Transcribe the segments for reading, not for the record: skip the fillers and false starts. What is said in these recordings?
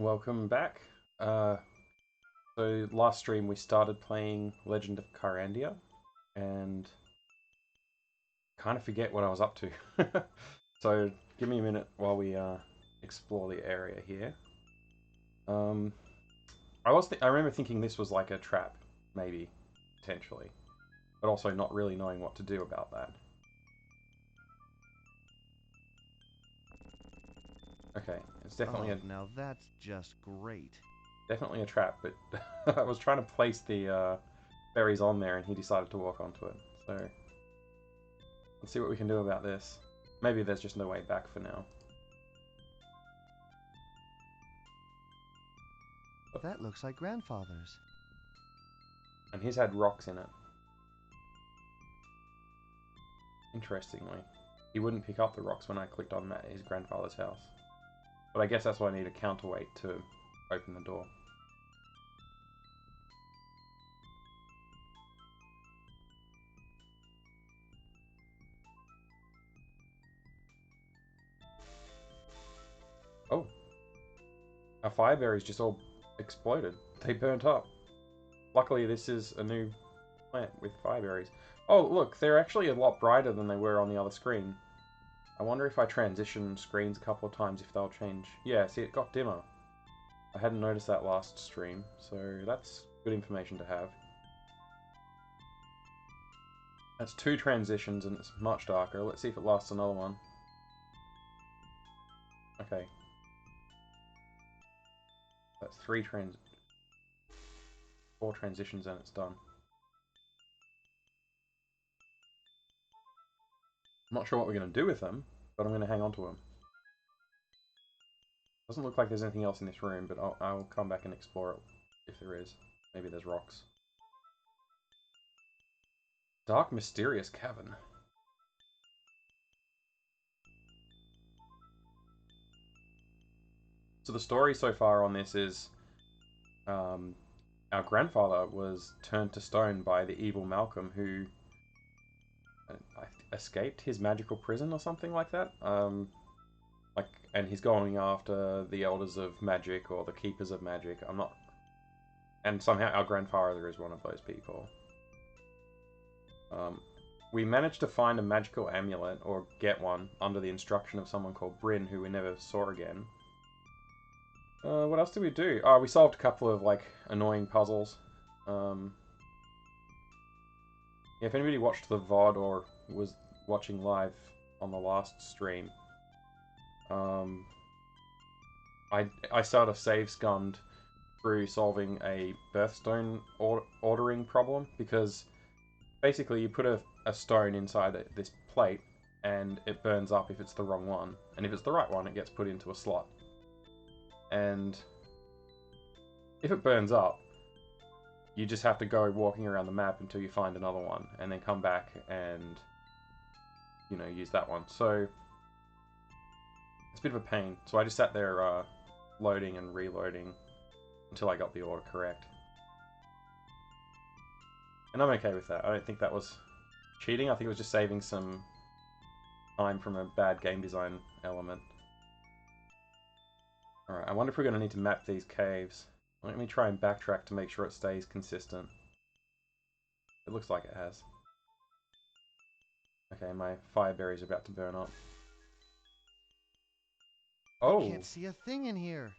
Welcome back. So last stream we started playing Legend of Kyrandia and kind of forget what I was up to. So give me a minute while we explore the area here. Um, I remember thinking this was like a trap, maybe, potentially, but also not really knowing what to do about that. Okay, it's definitely Now that's just great. definitely a trap, but I was trying to place the berries on there and he decided to walk onto it. So let's see what we can do about this. Maybe there's just no way back for now. That looks like grandfather's. And his had rocks in it. Interestingly. He wouldn't pick up the rocks when I clicked on his grandfather's house. But I guess that's why I need a counterweight to open the door. Oh. Our fire berries just all exploded. They burnt up. Luckily this is a new plant with fire berries. Oh, look, they're actually a lot brighter than they were on the other screen. I wonder if I transition screens a couple of times if they'll change. Yeah, see, it got dimmer. I hadn't noticed that last stream, so that's good information to have. That's 2 transitions and it's much darker. Let's see if it lasts another one. Okay. That's 4 transitions and it's done. I'm not sure what we're going to do with them, but I'm going to hang on to them. Doesn't look like there's anything else in this room, but I'll come back and explore it if there is. Maybe there's rocks. Dark, mysterious cavern. So the story so far on this is our grandfather was turned to stone by the evil Malcolm who escaped his magical prison or something like that. And he's going after the elders of magic or the keepers of magic. I'm not. And somehow our grandfather is one of those people. We managed to find a magical amulet, or get one, under the instruction of someone called Bryn, who we never saw again. What else did we do? Oh, we solved a couple of, like, annoying puzzles. Yeah, if anybody watched the VOD or was watching live on the last stream, I sort of save scummed through solving a birthstone ordering problem, because basically you put a stone inside this plate and it burns up if it's the wrong one, and if it's the right one it gets put into a slot. And if it burns up, you just have to go walking around the map until you find another one, and then come back and, you know, use that one. So it's a bit of a pain. So I just sat there loading and reloading until I got the order correct. And I'm okay with that. I don't think that was cheating. I think it was just saving some time from a bad game design element. Alright, I wonder if we're going to need to map these caves. Let me try and backtrack to make sure it stays consistent. It looks like it has. Okay, my fireberry's about to burn up. I Oh, can't see a thing in here.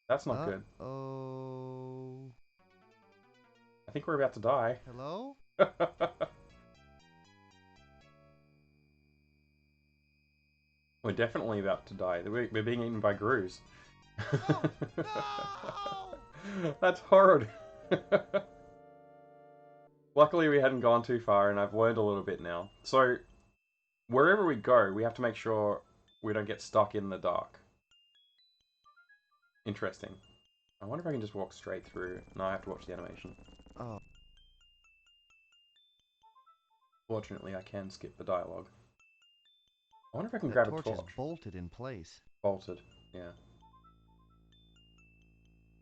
that's not good. Oh. I think we're about to die. Hello? We're definitely about to die. We're being eaten by Grus. Oh, no! That's horrid. Luckily we hadn't gone too far and I've learned a little bit now. So, wherever we go, we have to make sure we don't get stuck in the dark. Interesting. I wonder if I can just walk straight through. No, I have to watch the animation. Oh. Fortunately, I can skip the dialogue. I wonder if I can The grab a torch is torch. bolted in place. Bolted, yeah.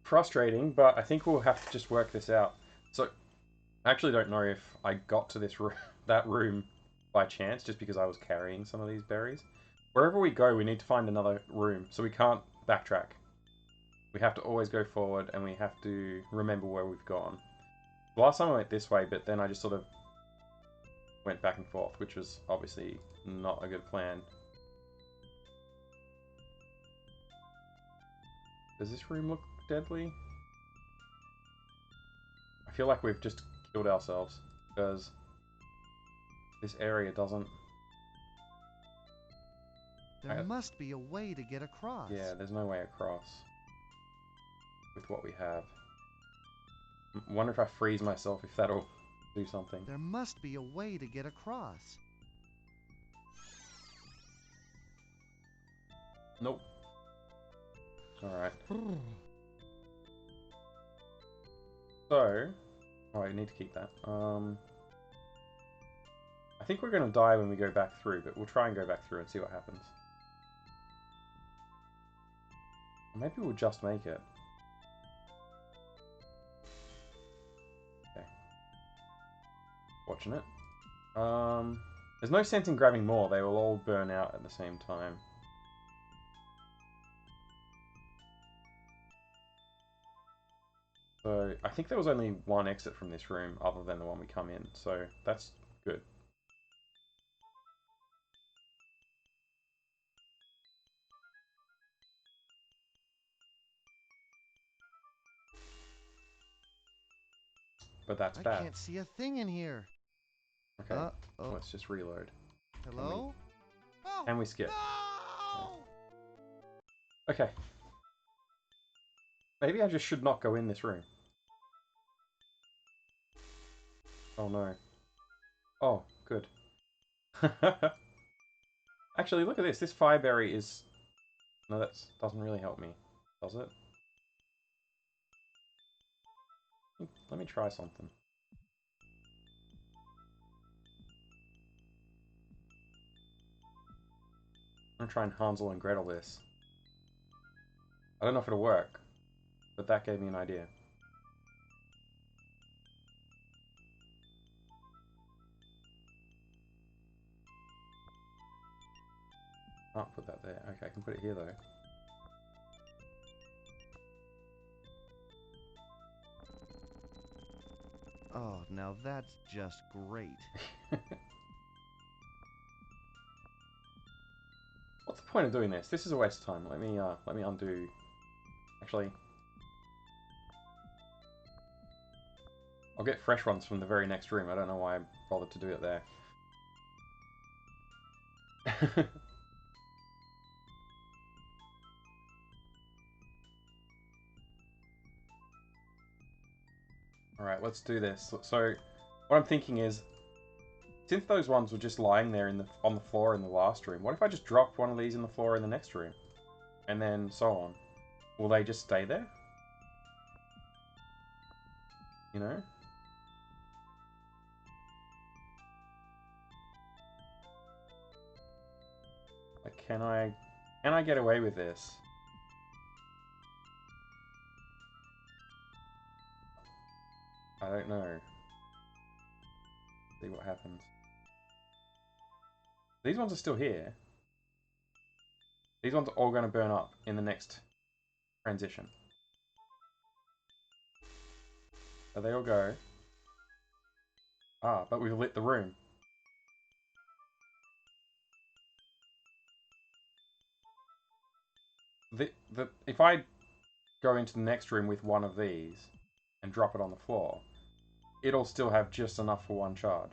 Frustrating, but I think we'll have to just work this out. So, I actually don't know if I got to this that room by chance, just because I was carrying some of these berries. Wherever we go, we need to find another room, so we can't backtrack. We have to always go forward, and we have to remember where we've gone. The last time I went this way, but then I just sort of went back and forth, which was obviously not a good plan. Does this room look deadly? I feel like we've just killed ourselves, because this area doesn't... There must be a way to get across. Yeah, there's no way across with what we have. I wonder if I freeze myself, if that'll do something. There must be a way to get across. Nope. Alright. So... Oh, I need to keep that. I think we're going to die when we go back through, but we'll try and go back through and see what happens. Maybe we'll just make it. Okay. Watching it. There's no sense in grabbing more. They will all burn out at the same time. So, I think there was only one exit from this room other than the one we come in. So, that's good. But that's bad. I can't see a thing in here. Okay, let's just reload. Hello? Can we skip? No! Okay. Maybe I just should not go in this room. Oh no. Oh, good. Actually, look at this. This fireberry is... No, that doesn't really help me. Does it? Let me try something. I'm gonna try and Hansel and Gretel this. I don't know if it'll work, but that gave me an idea. Can't put that there. Okay, I can put it here though. Oh, now that's just great. What's the point of doing this? This is a waste of time. Let me undo. Actually, I'll get fresh ones from the very next room. I don't know why I bothered to do it there. Alright, let's do this. So, what I'm thinking is, since those ones were just lying there on the floor in the last room, what if I just dropped one of these in the floor in the next room? And then so on. Will they just stay there? You know? Like, can I get away with this? I don't know. See what happens. These ones are still here. These ones are all going to burn up in the next transition. So they all go. Ah, but we've lit the room. If I go into the next room with one of these and drop it on the floor, it'll still have just enough for one charge.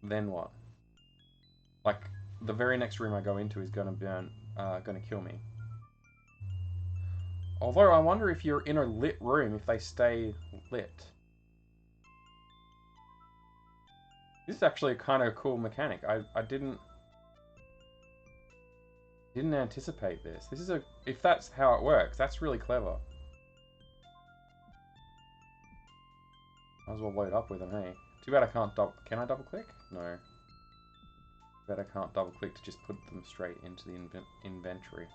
Then what? Like, the very next room I go into is gonna kill me. Although I wonder if you're in a lit room, if they stay lit. This is actually kind of a cool mechanic. I didn't anticipate this. This is if that's how it works, that's really clever. Might as well load up with them, hey. Too bad I can't can I double click? No. Too bad I can't double click to just put them straight into the inventory.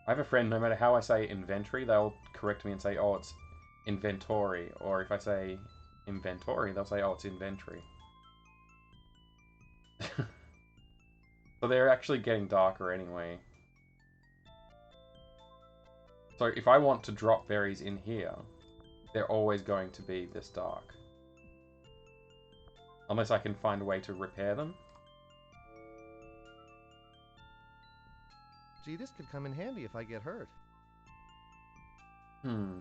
I have a friend, no matter how I say inventory, they'll correct me and say, oh, it's inventory. Or if I say inventory, they'll say, oh, it's inventory. So they're actually getting darker anyway. So if I want to drop berries in here, they're always going to be this dark. Unless I can find a way to repair them. Gee, this could come in handy if I get hurt. Hmm.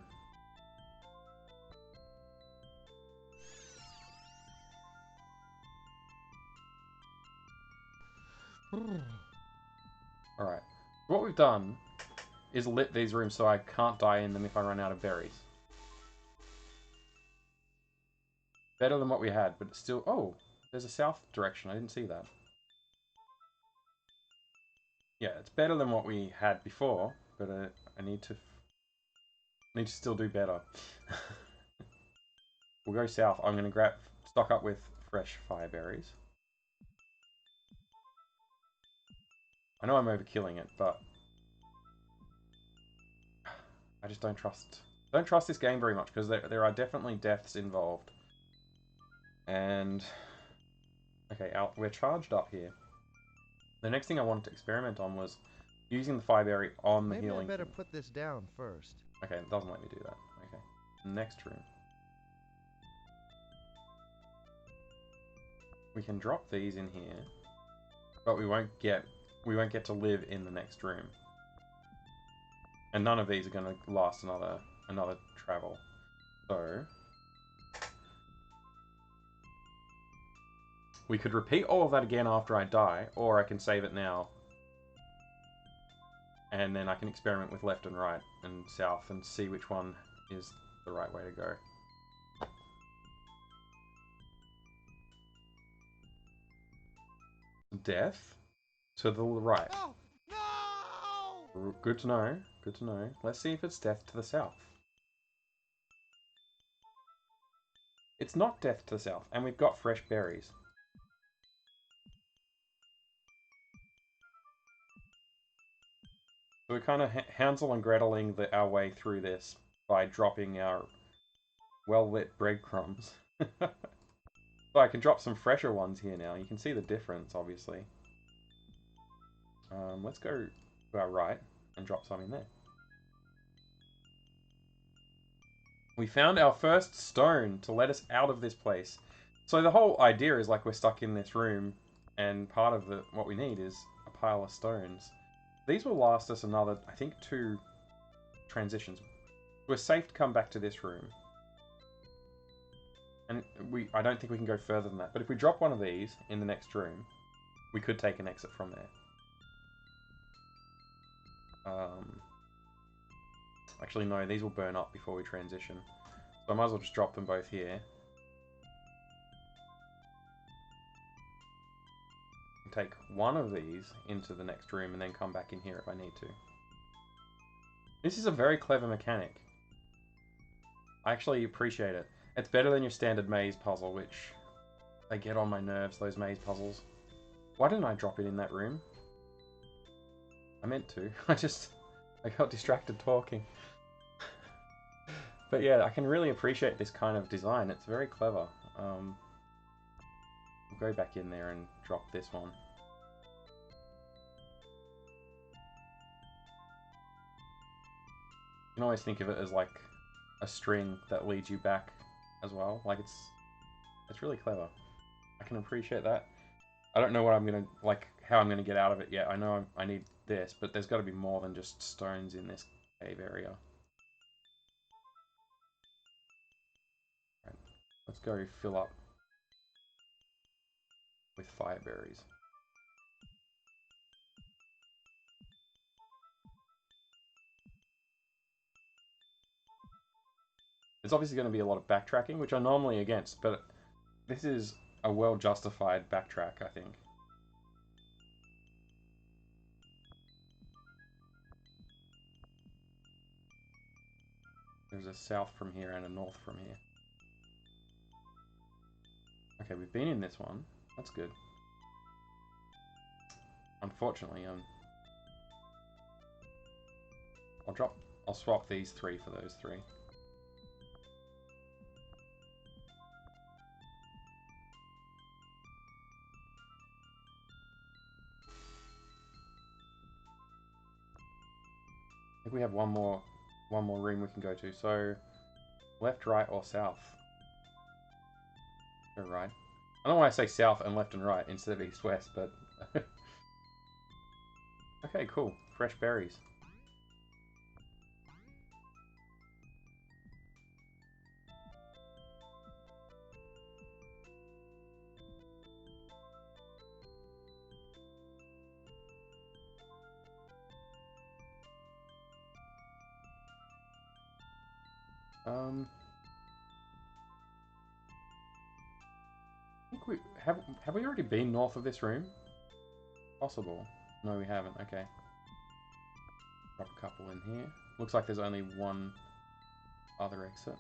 Alright. What we've done is lit these rooms so I can't die in them if I run out of berries. Better than what we had, but it's still... Oh! There's a south direction. I didn't see that. Yeah, it's better than what we had before, but I need to still do better. We'll go south. I'm going to stock up with fresh fire berries. I know I'm overkilling it, but I just don't trust this game very much because there are definitely deaths involved. And okay, we're charged up here. The next thing I wanted to experiment on was using the fire berry on the healing. Maybe I better put this down first. Okay, it doesn't let me do that. Okay, next room. We can drop these in here, but we won't get to live in the next room. And none of these are going to last another travel. So we could repeat all of that again after I die, or I can save it now. And then I can experiment with left and right and south and see which one is the right way to go. Death to the right. No! No! Good to know. Good to know. Let's see if it's death to the south. It's not death to the south, and we've got fresh berries. So we're kind of Hansel and Greteling our way through this by dropping our well-lit breadcrumbs. So I can drop some fresher ones here now. You can see the difference, obviously. Let's go to our right and drop some in there. We found our first stone to let us out of this place. So the whole idea is like we're stuck in this room, and part of what we need is a pile of stones. These will last us another, I think, 2 transitions. We're safe to come back to this room. And I don't think we can go further than that. But if we drop one of these in the next room, we could take an exit from there. Actually, no, these will burn up before we transition. So I might as well just drop them both here. Take one of these into the next room and then come back in here if I need to. This is a very clever mechanic. I actually appreciate it. It's better than your standard maze puzzle, which they get on my nerves, those maze puzzles. Why didn't I drop it in that room? I meant to. I got distracted talking. But yeah, I can really appreciate this kind of design. It's very clever. We'll go back in there and drop this one. You can always think of it as like a string that leads you back as well. Like it's really clever. I can appreciate that. I don't know what I'm gonna how I'm gonna get out of it yet. I know I need this, but there's got to be more than just stones in this cave area. Right, let's go fill up with fire berries. There's obviously going to be a lot of backtracking, which I'm normally against, but this is a well-justified backtrack, I think. There's a south from here and a north from here. Okay, we've been in this one. That's good. Unfortunately, I'll swap these 3 for those 3. think we have one more room we can go to. So left, right, or south? Go right. I don't know why I say south and left and right instead of east west, but okay, cool. Fresh berries. I think we have we already been north of this room? Possible. No, we haven't. Okay. Drop a couple in here. Looks like there's only one other exit.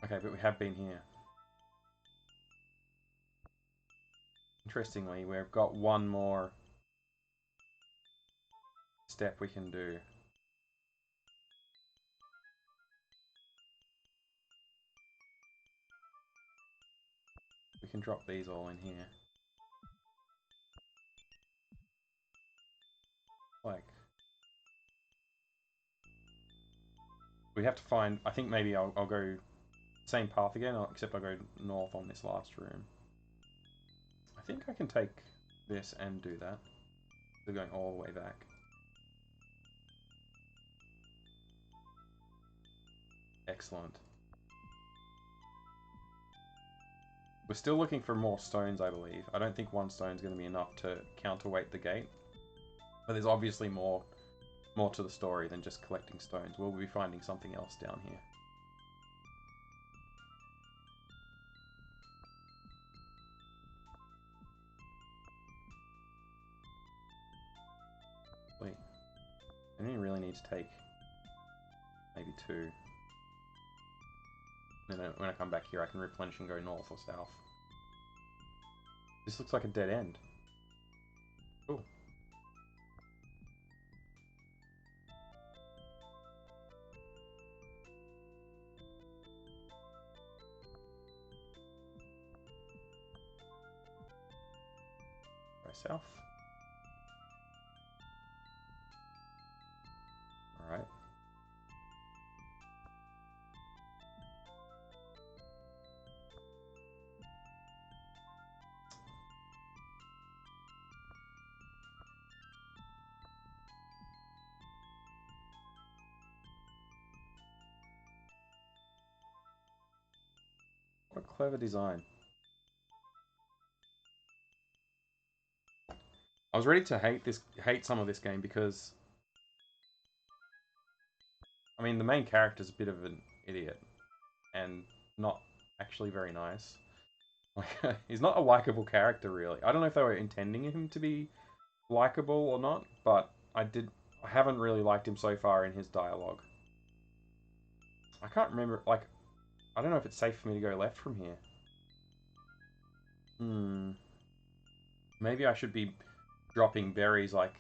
Okay, but we have been here. Interestingly, we've got one more step we can do. We can drop these all in here. Like, we have to find, I think maybe I'll go same path again, except I'll go north on this last room. I think I can take this and do that. We're going all the way back. Excellent. We're still looking for more stones, I believe. I don't think one stone is going to be enough to counterweight the gate. But there's obviously more to the story than just collecting stones. We'll be finding something else down here. Wait. I only really need to take maybe 2. And then when I come back here, I can replenish and go north or south. This looks like a dead end. Cool. Go south. Alright. What a clever design. I was ready to hate some of this game because, I mean, the main character's a bit of an idiot and not actually very nice. Like, he's not a likable character, really. I don't know if they were intending him to be likable or not, but I haven't really liked him so far in his dialogue. I can't remember, like, I don't know if it's safe for me to go left from here. Maybe I should be dropping berries like,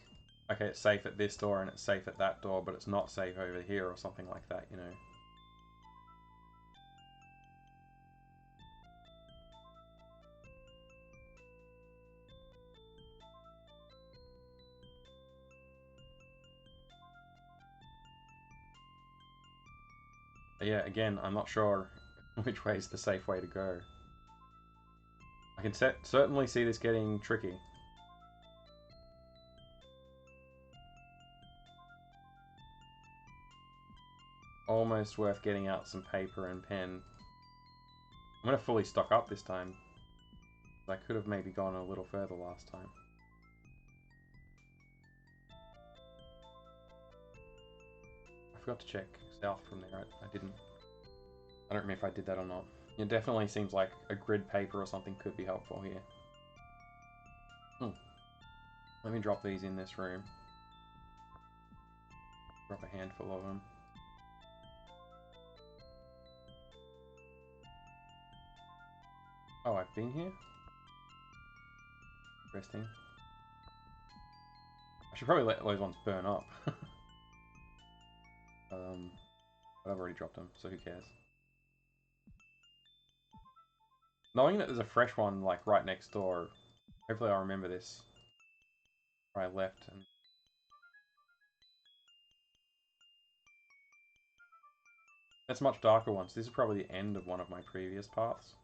okay, it's safe at this door and it's safe at that door, but it's not safe over here or something like that, you know. But yeah, again, I'm not sure which way is the safe way to go. I can certainly see this getting tricky. Almost worth getting out some paper and pen. I'm going to fully stock up this time. I could have maybe gone a little further last time. I forgot to check south from there. I didn't. I don't remember if I did that or not. It definitely seems like a grid paper or something could be helpful here. Let me drop these in this room. Drop a handful of them. Oh, I've been here? Interesting. I should probably let those ones burn up. But I've already dropped them, so who cares? Knowing that there's a fresh one like right next door, hopefully I'll remember this. Where I left and That's much darker ones. This is probably the end of one of my previous paths.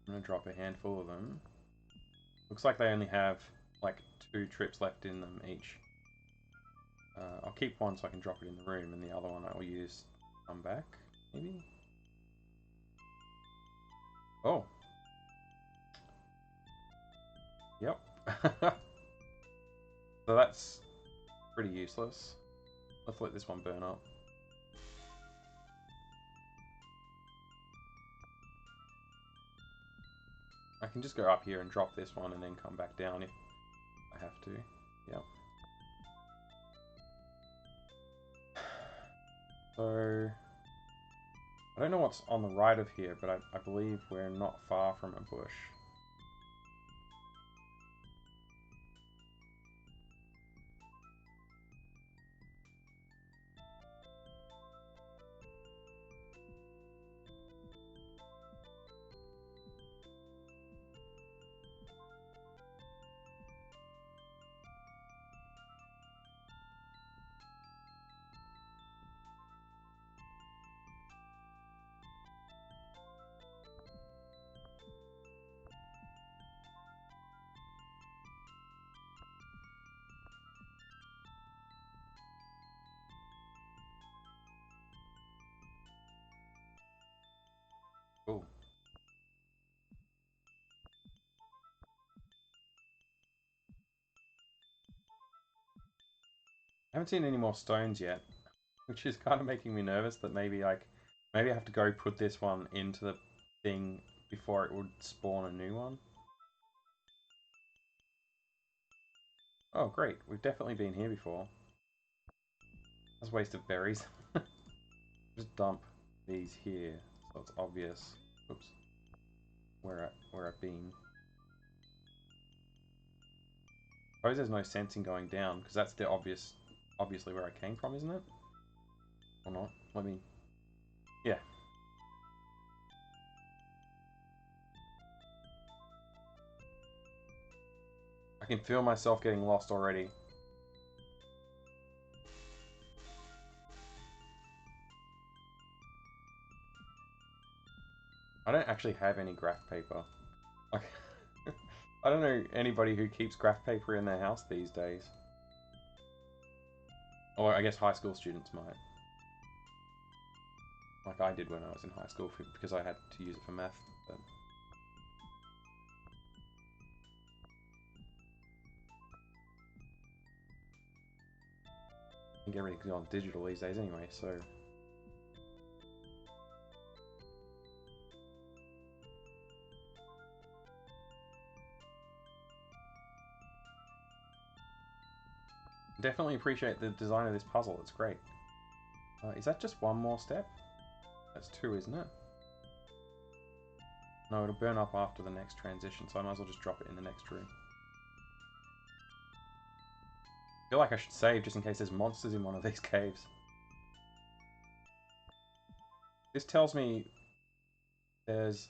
I'm gonna drop a handful of them. Looks like they only have like 2 trips left in them each. I'll keep one so I can drop it in the room, and the other one I will use to come back, maybe? Oh. Yep. So that's pretty useless. Let's let this one burn up. I can just go up here and drop this one and then come back down if I have to. Yep. So, I don't know what's on the right of here, but I believe we're not far from a bush. Cool. I haven't seen any more stones yet, which is kind of making me nervous that maybe maybe I have to go put this one into the thing before it would spawn a new one. Oh great, we've definitely been here before. That's a waste of berries. Just dump these here so it's obvious. Oops. Where I've been. I suppose there's no sense in going down because that's the obviously where I came from, isn't it? Or not? Let me. Yeah. I can feel myself getting lost already. I don't actually have any graph paper. Like, I don't know anybody who keeps graph paper in their house these days. Or I guess high school students might. Like I did when I was in high school because I had to use it for math. But... I think everything's on digital these days anyway, so... Definitely appreciate the design of this puzzle, it's great. Is that just one more step? That's 2, isn't it? No, it'll burn up after the next transition, so I might as well just drop it in the next room. I feel like I should save just in case there's monsters in one of these caves. This tells me there's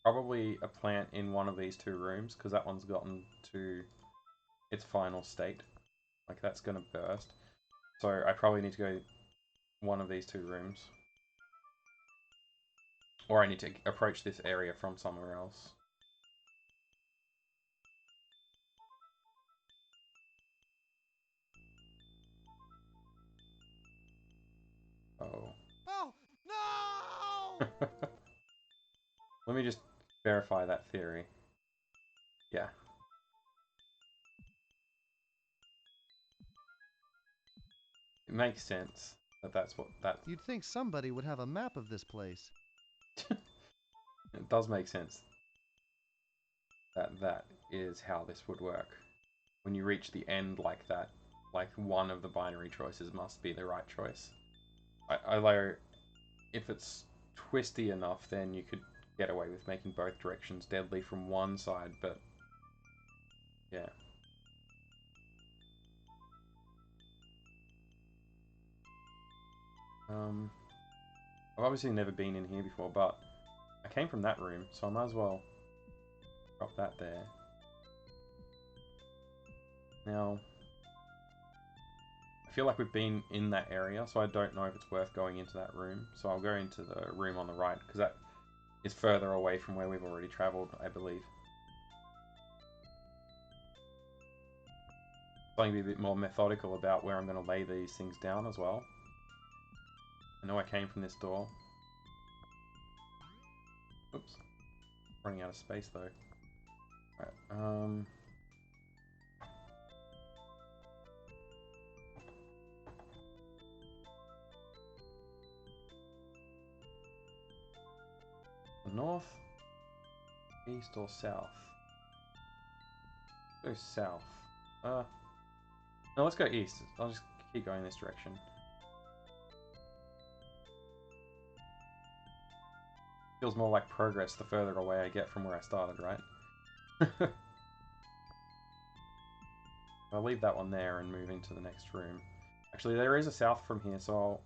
probably a plant in one of these 2 rooms, because that one's gotten to its final state. Like, that's going to burst. So I probably need to go one of these 2 rooms. Or I need to approach this area from somewhere else. Oh. Oh, no! Let me just verify that theory. Yeah. It makes sense that that's what that... You'd think somebody would have a map of this place. It does make sense that that is how this would work. When you reach the end like that, like one of the binary choices must be the right choice. Although, if it's twisty enough, then you could get away with making both directions deadly from one side, but yeah. I've obviously never been in here before, but I came from that room, so I might as well Drop that there. Now, I feel like we've been in that area, so I don't know if it's worth going into that room. So I'll go into the room on the right, because that is further away from where we've already travelled, I believe. So I'm going to be a bit more methodical about where I'm going to lay these things down as well. I know I came from this door. Oops. Running out of space though. Alright, north, east or south? Go south. No, let's go east. I'll just keep going this direction. Feels more like progress the further away I get from where I started, right? I'll leave that one there and move into the next room. Actually, there is a south from here, so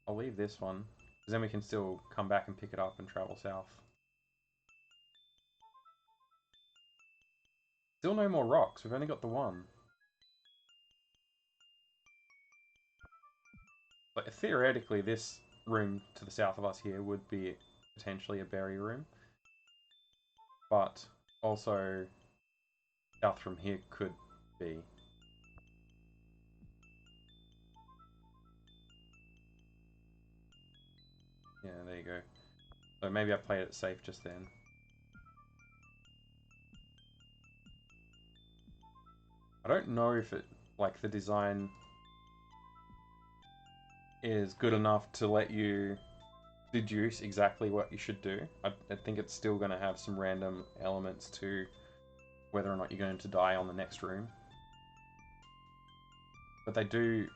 I'll leave this one. Because then we can still come back and pick it up and travel south. Still no more rocks. We've only got the one. But theoretically, this room to the south of us here would be potentially a berry room. But also, south from here could be. Yeah, there you go. So maybe I played it safe just then. I don't know if it, like, the design is good enough to let you deduce exactly what you should do. I think it's still going to have some random elements to whether or not you're going to die on the next room. But they do...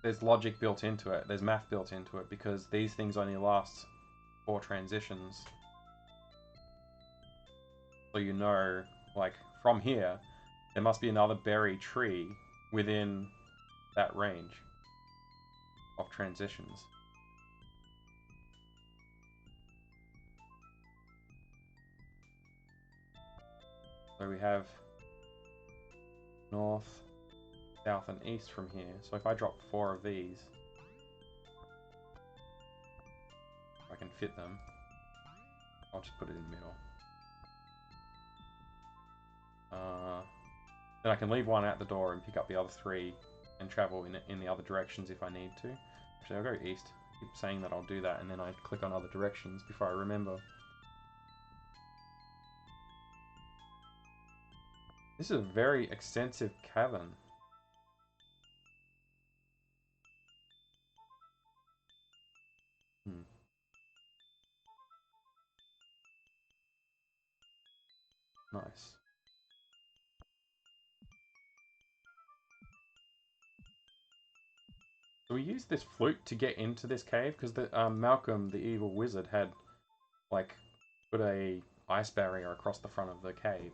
There's logic built into it. There's math built into it because these things only last 4 transitions. So you know, like, from here, there must be another berry tree within that range of transitions. So we have north, south and east from here. So if I drop 4 of these, I can fit them. I'll just put it in the middle. Then I can leave one at the door and pick up the other 3 and travel in the other directions if I need to. Actually, I'll go east. I keep saying that I'll do that and then I click on other directions before I remember. This is a very extensive cavern. Nice. So we used this flute to get into this cave because the Malcolm, the evil wizard, had like put a ice barrier across the front of the cave,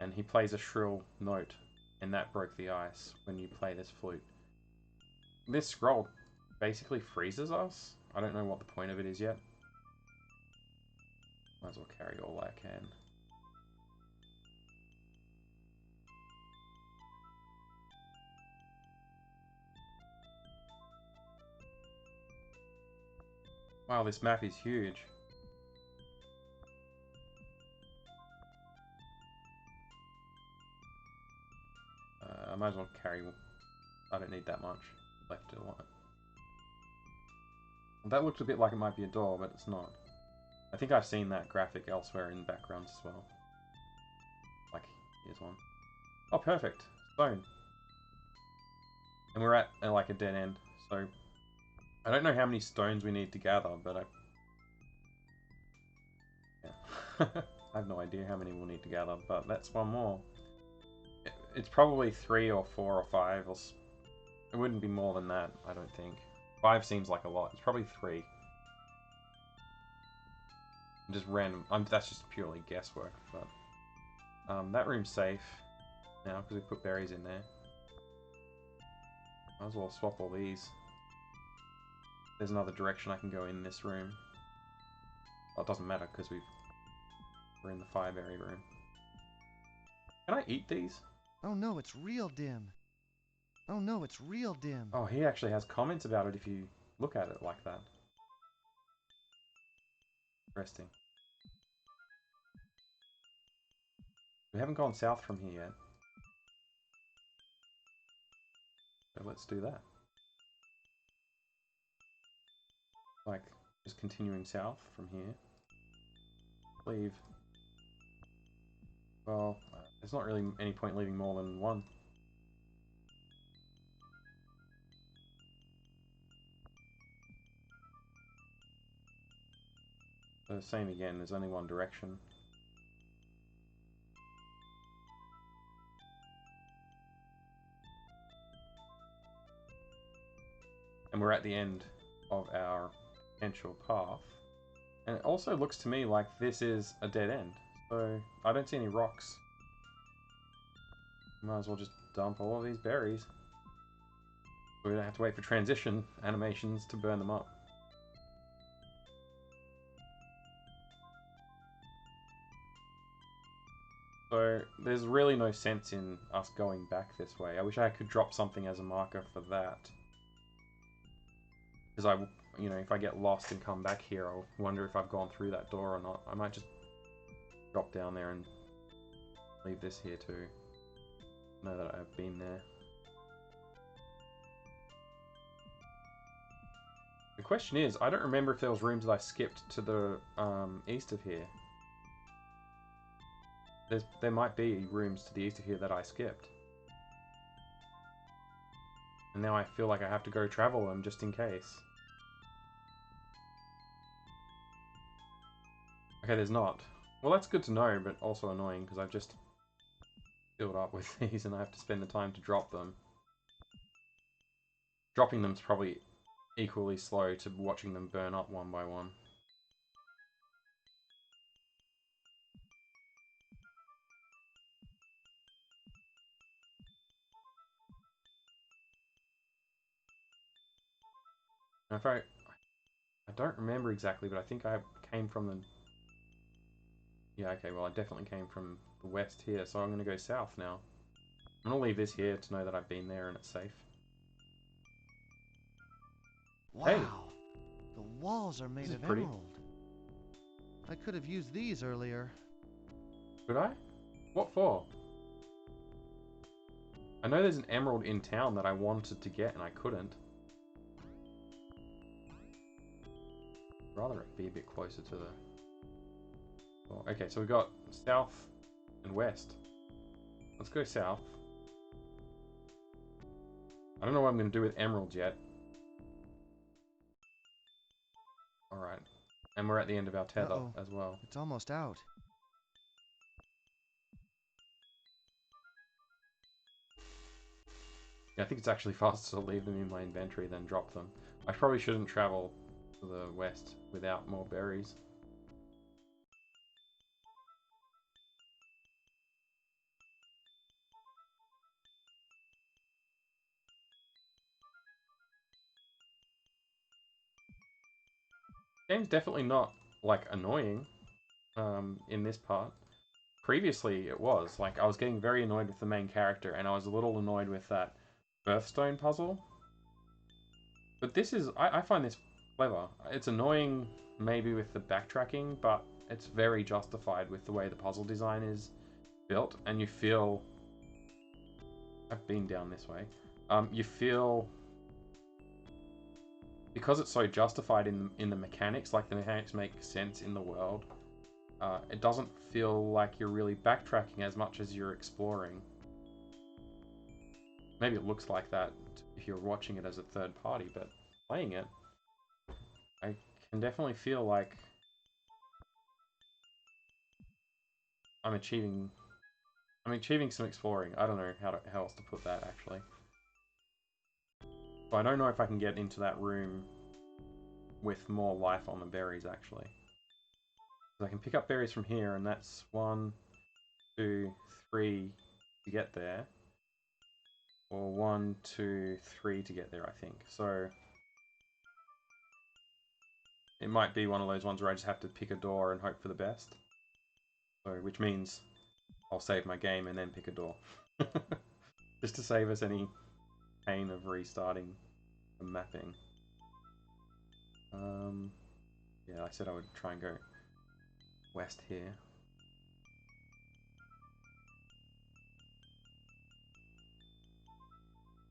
and he plays a shrill note, and that broke the ice when you play this flute. This scroll basically freezes us. I don't know what the point of it is yet. Might as well carry all I can. Wow, this map is huge. I might as well carry... I don't need that much left to want. That looks a bit like it might be a door, but it's not. I think I've seen that graphic elsewhere in backgrounds as well. Like, here's one. Oh, perfect. Stone. And we're at like a dead end, so... I don't know how many stones we need to gather, but yeah. I have no idea how many we'll need to gather, but that's one more. It's probably 3 or 4 or 5, or... It wouldn't be more than that, I don't think. 5 seems like a lot. It's probably 3. Just random. That's just purely guesswork, but... that room's safe now, because we put berries in there. Might as well swap all these. There's another direction I can go in this room. Well, it doesn't matter, because we've We're in the fireberry room. Can I eat these? Oh no, it's real dim. Oh no, it's real dim. Oh, he actually has comments about it if you look at it like that. Interesting. We haven't gone south from here yet. So let's do that. Like, just continuing south from here. Leave. Well, there's not really any point leaving more than one. So same again, there's only one direction. And we're at the end of our potential path. And it also looks to me like this is a dead end. So I don't see any rocks. Might as well just dump all of these berries. So we don't have to wait for transition animations to burn them up. So there's really no sense in us going back this way. I wish I could drop something as a marker for that. Because you know, if I get lost and come back here, I'll wonder if I've gone through that door or not. I might just drop down there and leave this here too. Know that I've been there. The question is, I don't remember if there was rooms that I skipped to the east of here. There might be rooms to the east of here that I skipped. And now I feel like I have to go travel them just in case. Okay, there's not. Well, that's good to know, but also annoying because I've just filled up with these and I have to spend the time to drop them. Dropping them's probably equally slow to watching them burn up one by one. In fact, I don't remember exactly, but I think I came from the... Yeah, okay, well I definitely came from the west here, so I'm going to go south now. I'm going to leave this here to know that I've been there and it's safe. Wow. Hey! The walls are made of pretty. emerald. I could have used these earlier. Could I? What for? I know there's an emerald in town that I wanted to get and I couldn't. I'd rather be a bit closer to the... Well, okay, so we've got south and west. Let's go south. I don't know what I'm going to do with emeralds yet. Alright. And we're at the end of our tether as well. It's almost out. Yeah, I think it's actually faster to leave them in my inventory than drop them. I probably shouldn't travel to the west without more berries. Game's definitely not, like, annoying in this part. Previously, it was. Like, I was getting very annoyed with the main character, and I was a little annoyed with that birthstone puzzle. But this is... I find this clever. It's annoying, maybe, with the backtracking, but it's very justified with the way the puzzle design is built, and you feel... I've been down this way. You feel... Because it's so justified in the mechanics, like the mechanics make sense in the world, it doesn't feel like you're really backtracking as much as you're exploring. Maybe it looks like that if you're watching it as a third party, but playing it, I can definitely feel like I'm achieving some exploring. I don't know how else to put that, actually. But I don't know if I can get into that room with more life on the berries, actually. I can pick up berries from here, and that's 1, 2, 3 to get there. Or 1, 2, 3 to get there, I think. So it might be one of those ones where I just have to pick a door and hope for the best. So, which means I'll save my game and then pick a door. Just to save us any pain of restarting the mapping. Yeah, I said I would try and go west here.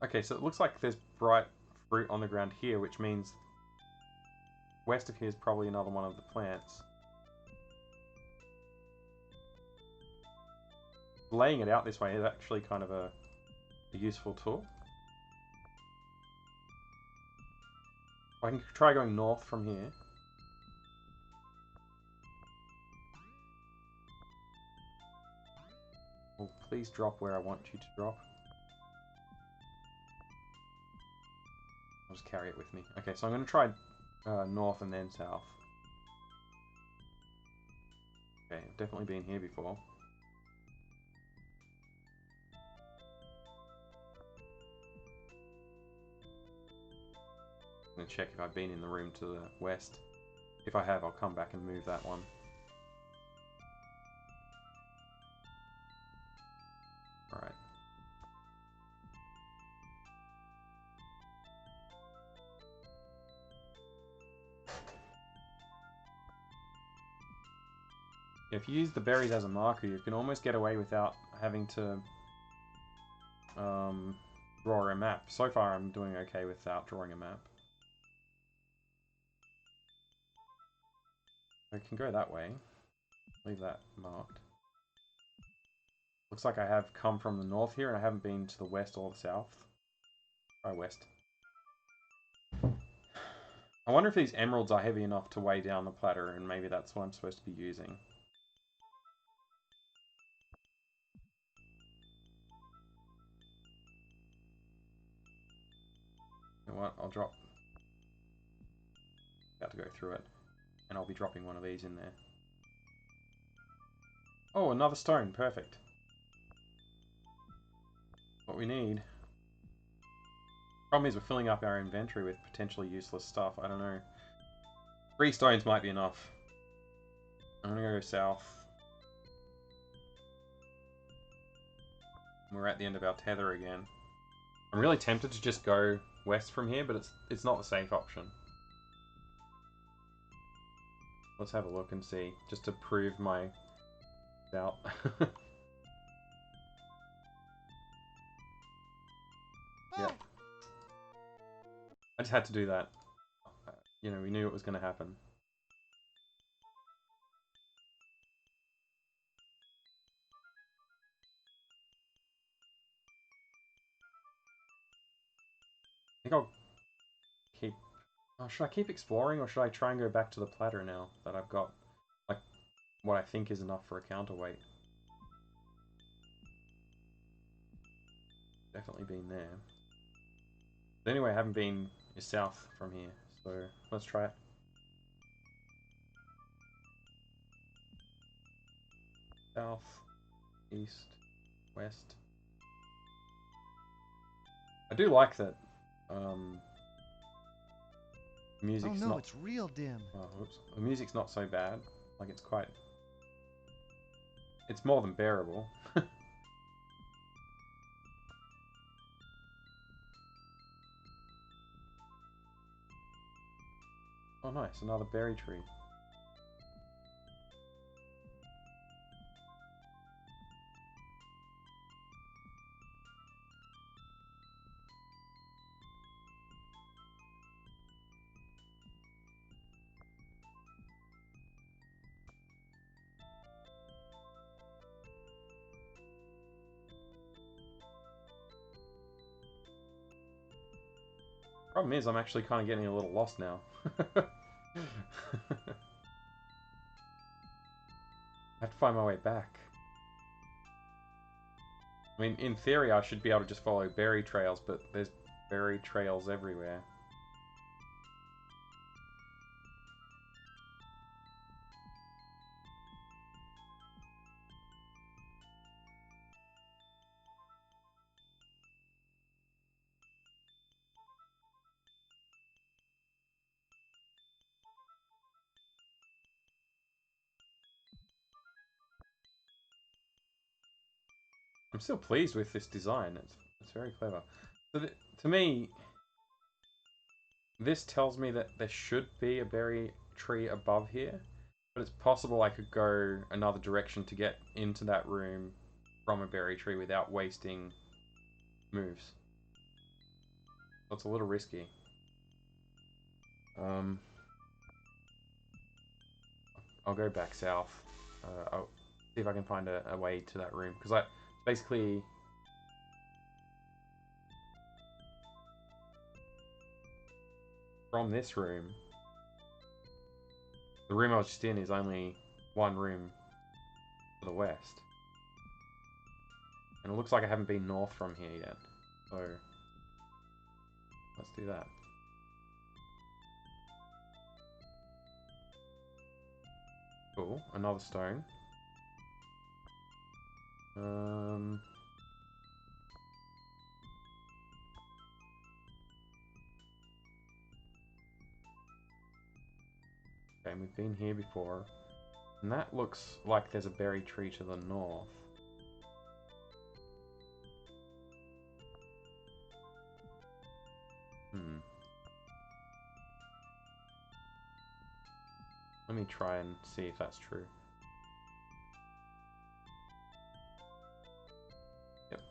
Okay, so it looks like there's bright fruit on the ground here, which means west of here is probably another one of the plants. Laying it out this way is actually kind of a useful tool. I can try going north from here. Oh, please drop where I want you to drop. I'll just carry it with me. Okay, so I'm going to try north and then south. Okay, I've definitely been here before. I'm going to check if I've been in the room to the west. If I have, I'll come back and move that one. Alright. If you use the berries as a marker, you can almost get away without having to draw a map. So far, I'm doing okay without drawing a map. I can go that way. Leave that marked. Looks like I have come from the north here, and I haven't been to the west or the south. Try west. I wonder if these emeralds are heavy enough to weigh down the platter, and maybe that's what I'm supposed to be using. You know what? I'll drop. About to go through it, and I'll be dropping one of these in there. Oh, another stone. Perfect. What we need. Problem is we're filling up our inventory with potentially useless stuff. I don't know. 3 stones might be enough. I'm gonna go south. We're at the end of our tether again. I'm really tempted to just go west from here, but it's not the safe option. Let's have a look and see, just to prove my doubt. Yeah. I just had to do that. You know, we knew it was going to happen. I think I'll keep... Oh, should I keep exploring, or should I try and go back to the platter now that I've got, like, what I think is enough for a counterweight? Definitely been there. But anyway, I haven't been south from here, so let's try it. South, east, west. I do like that music's oh no, not... it's real dim. Oh, whoops. The music's not so bad. Like, it's quite... It's more than bearable. Oh, nice. Another berry tree. Problem is, I'm actually kind of getting a little lost now. I have to find my way back. I mean, in theory, I should be able to just follow berry trails, but there's berry trails everywhere. I'm still pleased with this design. It's very clever. So to me, this tells me that there should be a berry tree above here, but it's possible I could go another direction to get into that room from a berry tree without wasting moves. So it's a little risky. I'll go back south. I'll see if I can find a way to that room, because I basically from this room, the room I was just in is only one room to the west, and it looks like I haven't been north from here yet. So let's do that. Cool, another stone. Okay, we've been here before. And that looks like there's a berry tree to the north. Let me try and see if that's true. Yep.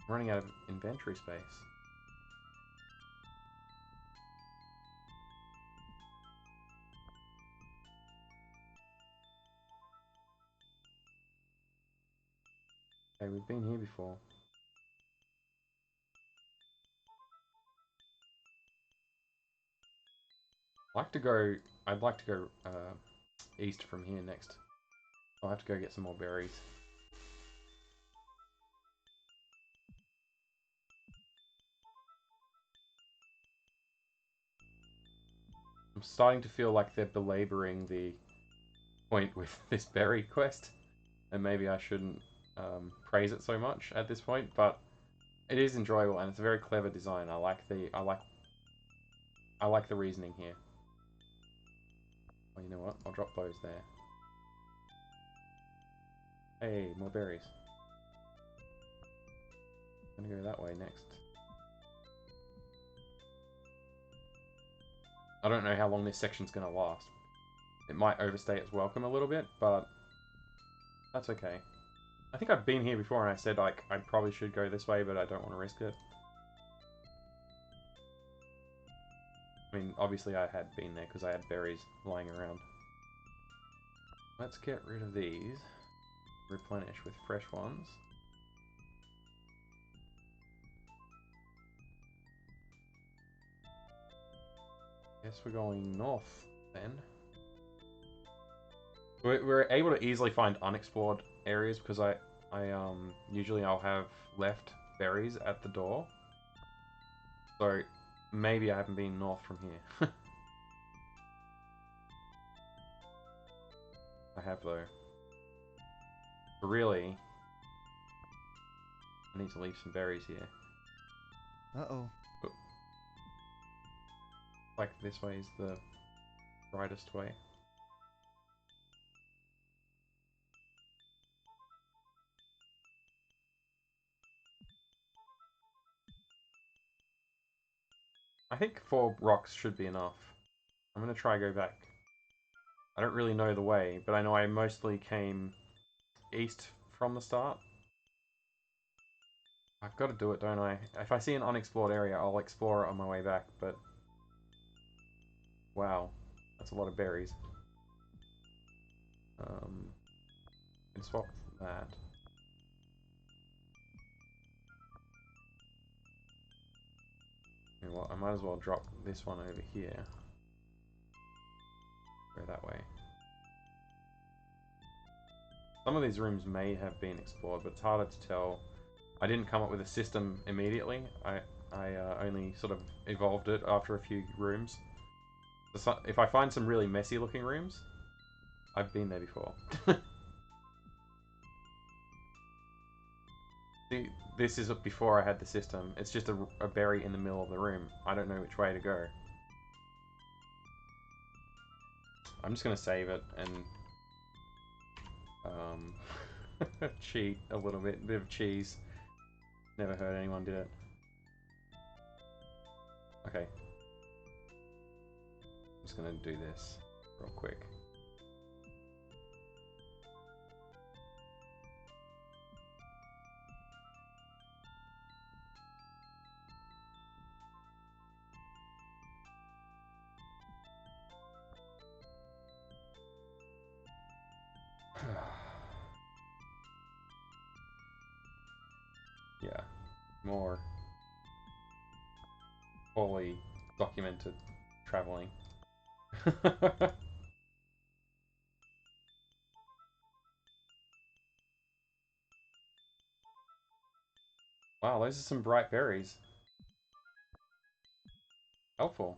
I'm running out of inventory space. Okay, we've been here before. I'd like to go east from here next. I'll have to go get some more berries. I'm starting to feel like they're belaboring the point with this berry quest, and maybe I shouldn't praise it so much at this point, but it is enjoyable and it's a very clever design. I like the reasoning here. Oh, you know what? I'll drop those there. Hey, more berries. I'm gonna go that way next. I don't know how long this section's gonna last. It might overstay its welcome a little bit, but that's okay. I think I've been here before and I said like I probably should go this way, but I don't want to risk it. I mean, obviously I had been there because I had berries lying around. Let's get rid of these. Replenish with fresh ones. Guess we're going north then. We're able to easily find unexplored areas because I usually I'll have left berries at the door. So maybe I haven't been north from here. I have though. But really, I need to leave some berries here. Uh-oh. Like this way is the brightest way. I think 4 rocks should be enough. I'm gonna try go back. I don't really know the way, but I know I mostly came east from the start. I've got to do it, don't I? If I see an unexplored area, I'll explore it on my way back, but... Wow. That's a lot of berries. Can swap that. You know what, I might as well drop this one over here. Go that way. Some of these rooms may have been explored, but it's harder to tell. I didn't come up with a system immediately. I only sort of evolved it after a few rooms. So if I find some really messy looking rooms, I've been there before. See, this is before I had the system. It's just a berry in the middle of the room. I don't know which way to go. I'm just going to save it and cheat a little bit of cheese. Never hurt anyone, did it? Okay. I'm just gonna do this real quick. Yeah, more fully documented traveling. Wow, those are some bright berries. Helpful.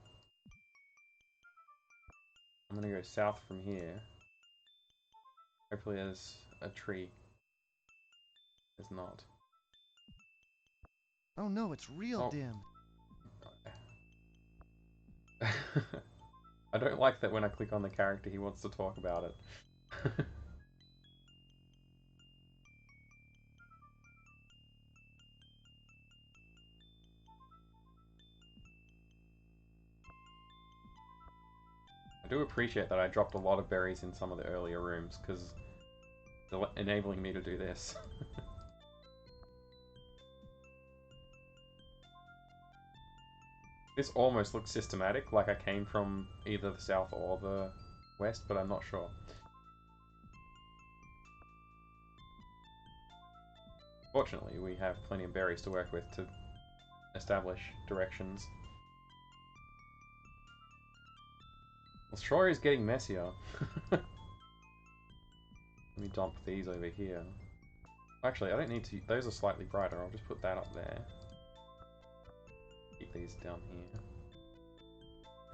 I'm gonna go south from here. Hopefully there's a tree. There's not. Oh no, it's real dim. I don't like that when I click on the character he wants to talk about it. I do appreciate that I dropped a lot of berries in some of the earlier rooms, because they're enabling me to do this. This almost looks systematic, like I came from either the south or the west, but I'm not sure. Fortunately, we have plenty of berries to work with to establish directions. Well, sure is getting messier. Let me dump these over here. Actually, I don't need to... Those are slightly brighter. I'll just put that up there. Keep these down here.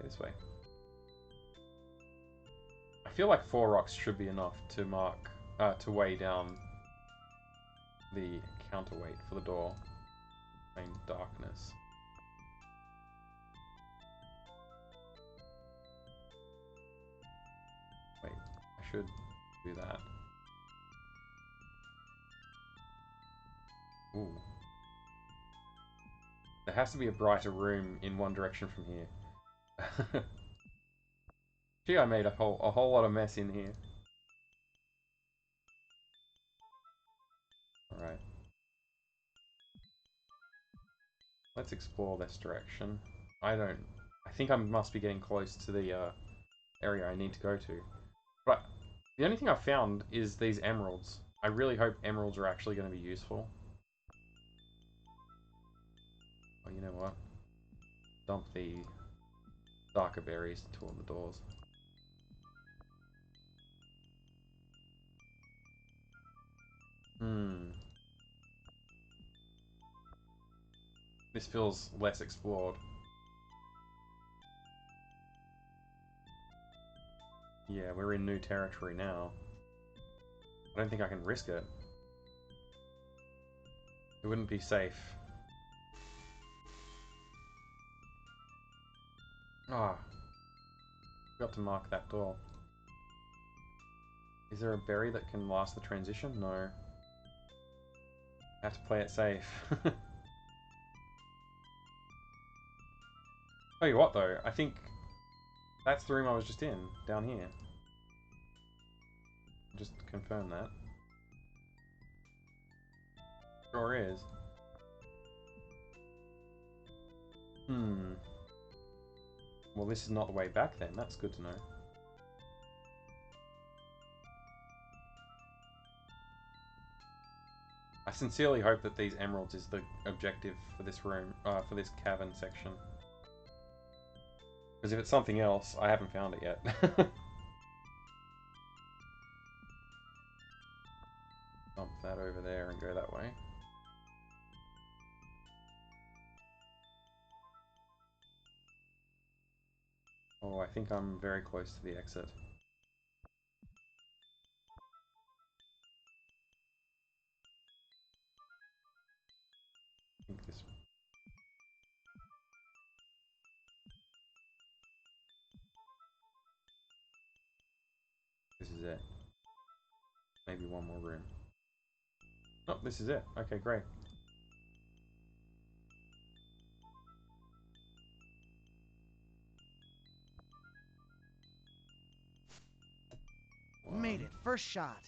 This way. I feel like 4 rocks should be enough to mark... to weigh down the counterweight for the door. Main darkness. Wait, I should do that. Ooh. There has to be a brighter room in one direction from here. Gee, I made a whole lot of mess in here. Alright. Let's explore this direction. I think I must be getting close to the area I need to go to. But the only thing I've found is these emeralds. I really hope emeralds are actually going to be useful. Oh, you know what? Dump the darker berries toward the doors. This feels less explored. Yeah, we're in new territory now. I don't think I can risk it. It wouldn't be safe. Ah. Forgot to mark that door. Is there a berry that can last the transition? No. I have to play it safe. Tell you what though, I think that's the room I was just in, down here. Just confirm that. Sure is. Well, this is not the way back then. That's good to know. I sincerely hope that these emeralds is the objective for this room, for this cavern section. Because if it's something else, I haven't found it yet. Dump that over there and go that way. Oh, I think I'm very close to the exit. I think this... This is it. Maybe one more room. Oh, this is it. Okay, great. Made it. First shot.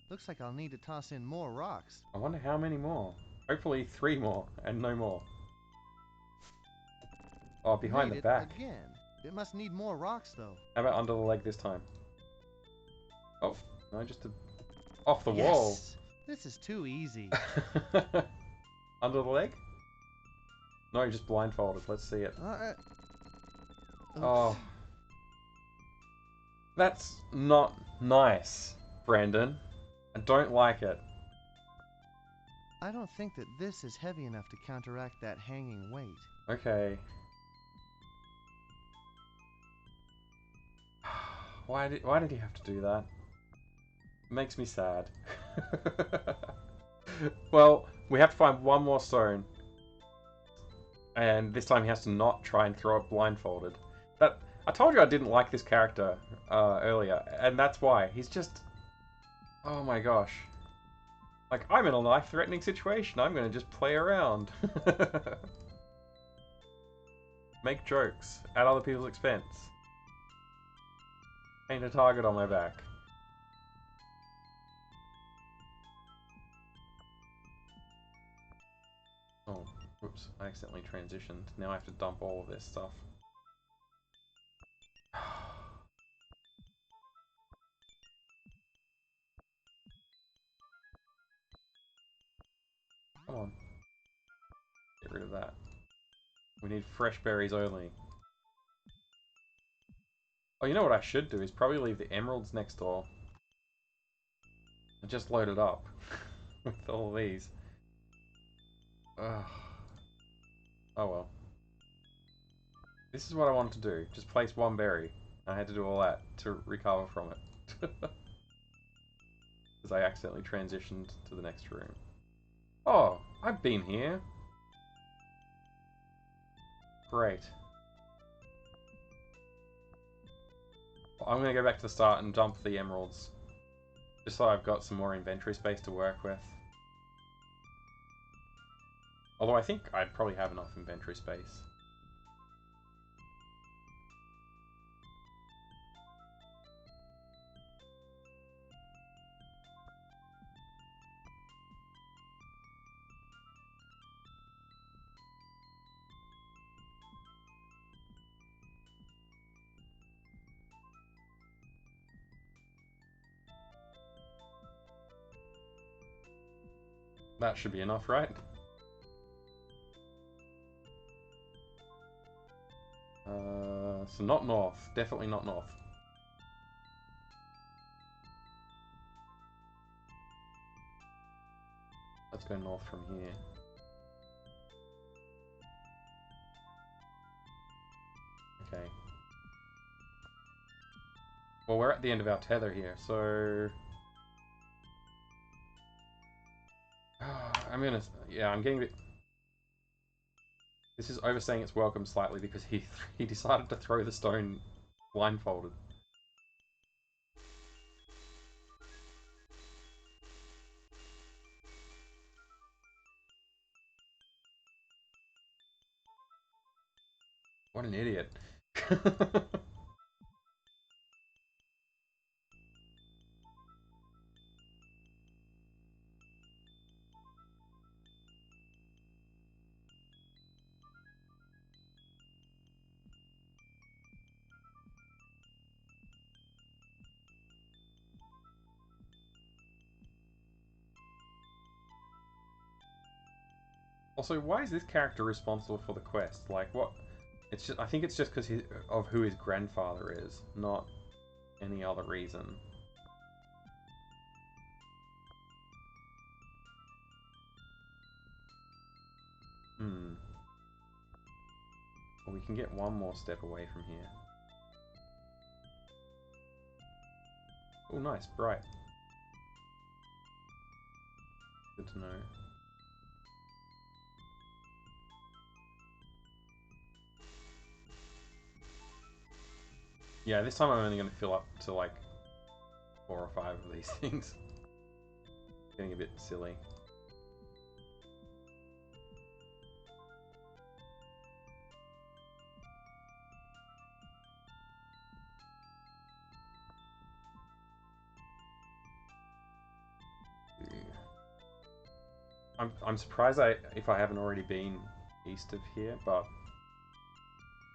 Looks like I'll need to toss in more rocks. I wonder how many more. Hopefully 3 more, and no more. Oh, behind Made the it back. again. It must need more rocks, though. How about under the leg this time? Oh, no, just off the Yes! wall. This is too easy. Under the leg? No, just blindfolded. Let's see it. Oops. Oh. That's not nice, Brandon. I don't like it. I don't think that this is heavy enough to counteract that hanging weight. Okay. Why did he have to do that? It makes me sad. Well, we have to find one more stone. And this time he has to not try and throw it blindfolded. I told you I didn't like this character earlier, and that's why. He's just... Oh my gosh. Like, I'm in a life-threatening situation. I'm going to just play around. Make jokes at other people's expense. Paint a target on my back. Oh, whoops. I accidentally transitioned. Now I have to dump all of this stuff. Come on. Get rid of that. We need fresh berries only. Oh, you know what I should do is probably leave the emeralds next door. And just load it up with all these. Ugh. Oh well. This is what I wanted to do. Just place one berry. I had to do all that to recover from it. Because I accidentally transitioned to the next room. Oh, I've been here. Great. I'm going to go back to the start and dump the emeralds. Just so I've got some more inventory space to work with. Although I think I'd probably have enough inventory space. That should be enough, right? So not north. Definitely not north. Let's go north from here. Okay. Well, we're at the end of our tether here, so... I'm getting a bit... This is overstaying its welcome slightly because he decided to throw the stone blindfolded. What an idiot. Also, why is this character responsible for the quest? Like, what? It's just, I think it's just because of who his grandfather is, not any other reason. Hmm. Well, we can get one more step away from here. Oh, nice, bright. Good to know. Yeah, this time I'm only going to fill up to like 4 or 5 of these things. Getting a bit silly. I'm surprised if I haven't already been east of here, but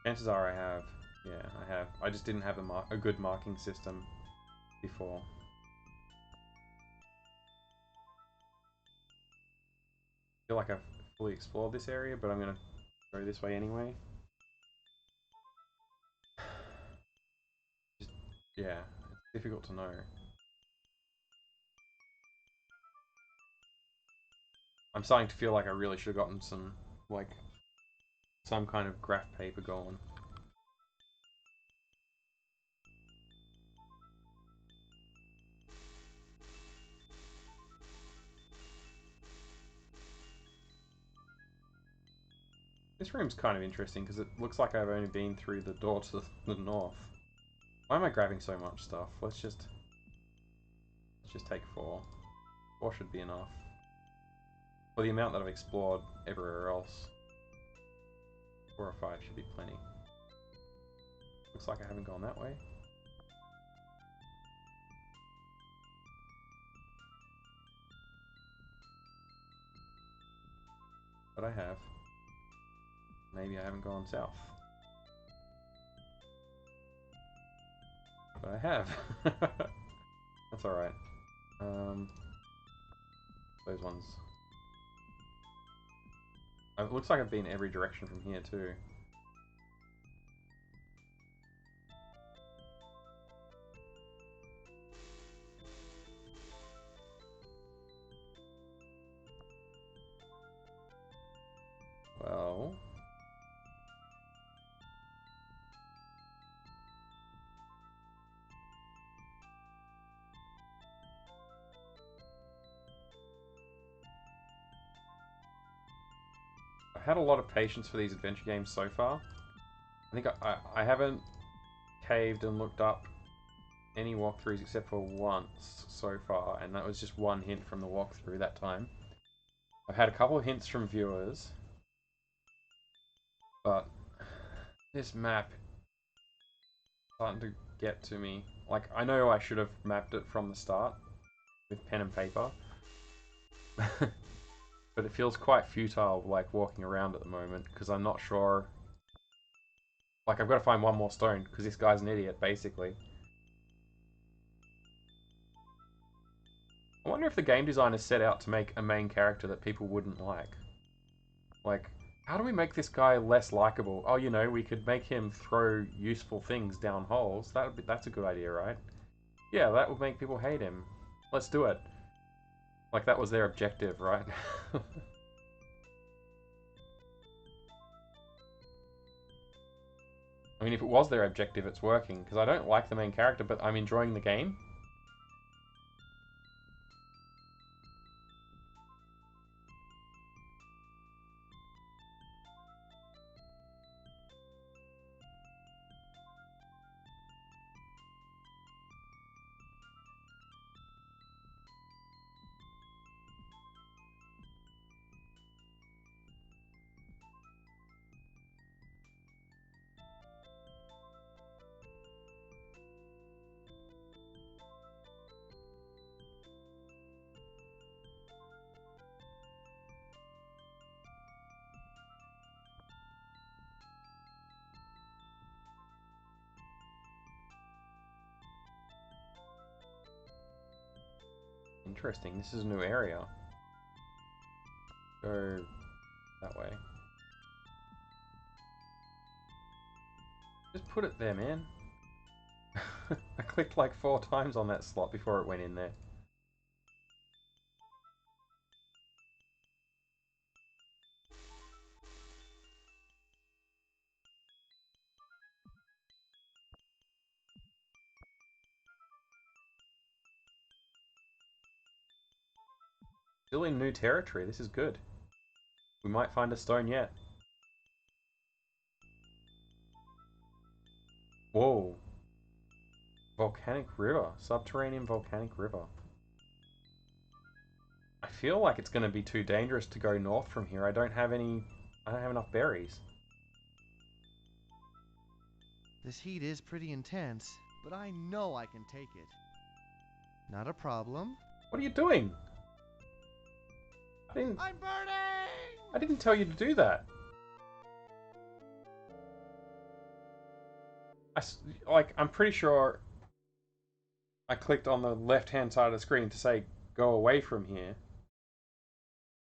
chances are I have. Yeah, I have. I just didn't have a good marking system before. I feel like I've fully explored this area, but I'm gonna go this way anyway. Just, yeah, it's difficult to know. I'm starting to feel like I really should have gotten some kind of graph paper going. This room's kind of interesting because it looks like I've only been through the door to the north. Why am I grabbing so much stuff? Let's just take 4. 4 should be enough. For the amount that I've explored everywhere else. 4 or 5 should be plenty. Looks like I haven't gone that way. But I have. Maybe I haven't gone south. But I have. That's alright. Those ones. It looks like I've been every direction from here too. Well... I've had a lot of patience for these adventure games so far. I think I haven't caved and looked up any walkthroughs except for once so far, and that was just one hint from the walkthrough that time. I've had a couple of hints from viewers, but this map is starting to get to me. Like, I know I should have mapped it from the start with pen and paper, but it feels quite futile, like, walking around at the moment, because I'm not sure... Like, I've got to find one more stone, because this guy's an idiot, basically. I wonder if the game designers set out to make a main character that people wouldn't like. Like, how do we make this guy less likable? Oh, you know, we could make him throw useful things down holes. That's a good idea, right? Yeah, that would make people hate him. Let's do it. Like, that was their objective, right? I mean, if it was their objective, it's working. Because I don't like the main character, but I'm enjoying the game. Interesting. This is a new area. Go that way. Just put it there, man. I clicked like 4 times on that slot before it went in there. Still in new territory. This is good. We might find a stone yet. Whoa. Volcanic river. Subterranean volcanic river. I feel like it's going to be too dangerous to go north from here. I don't have enough berries. This heat is pretty intense, but I know I can take it. Not a problem. What are you doing? I'm burning! I didn't tell you to do that. I'm pretty sure I clicked on the left-hand side of the screen to say go away from here.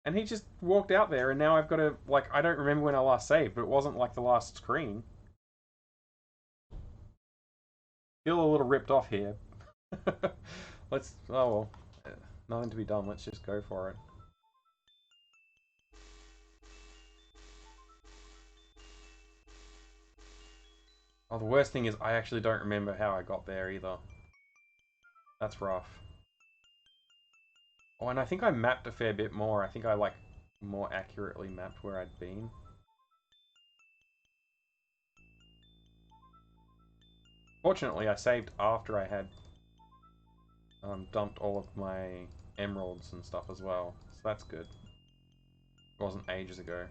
And he just walked out there, and now I've got to, like, I don't remember when I last saved, but it wasn't like the last screen. Feel a little ripped off here. Oh well, nothing to be done, let's just go for it. Oh, the worst thing is I actually don't remember how I got there either. That's rough. Oh, and I think I mapped a fair bit more. I think I, like, more accurately mapped where I'd been. Fortunately, I saved after I had dumped all of my emeralds and stuff as well, so that's good. It wasn't ages ago.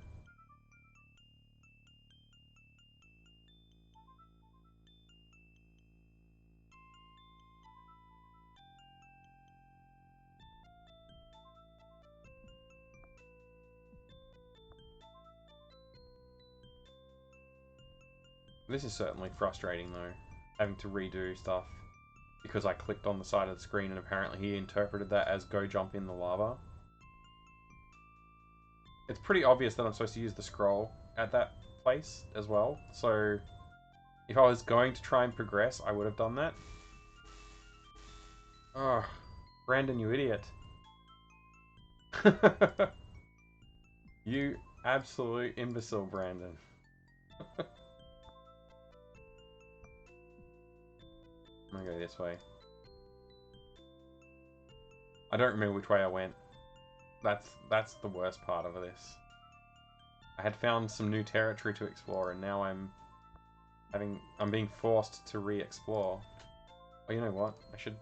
This is certainly frustrating though, having to redo stuff because I clicked on the side of the screen and apparently he interpreted that as go jump in the lava. It's pretty obvious that I'm supposed to use the scroll at that place as well, so if I was going to try and progress, I would have done that. Ugh, Brandon, you idiot. You absolute imbecile, Brandon. I'm gonna go this way. I don't remember which way I went. That's the worst part of this. I had found some new territory to explore, and now I'm being forced to re-explore. Oh, you know what? I should.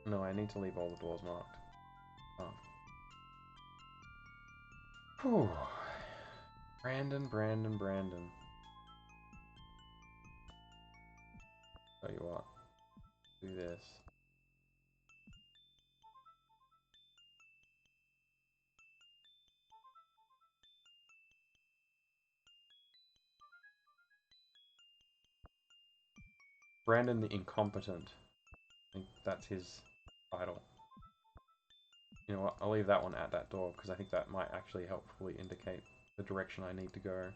No, I need to leave all the doors marked. Oh. Whew. Brandon. Tell you what. Do this. Brandon the Incompetent. I think that's his title. You know what? I'll leave that one at that door because I think that might actually helpfully indicate the direction I need to go.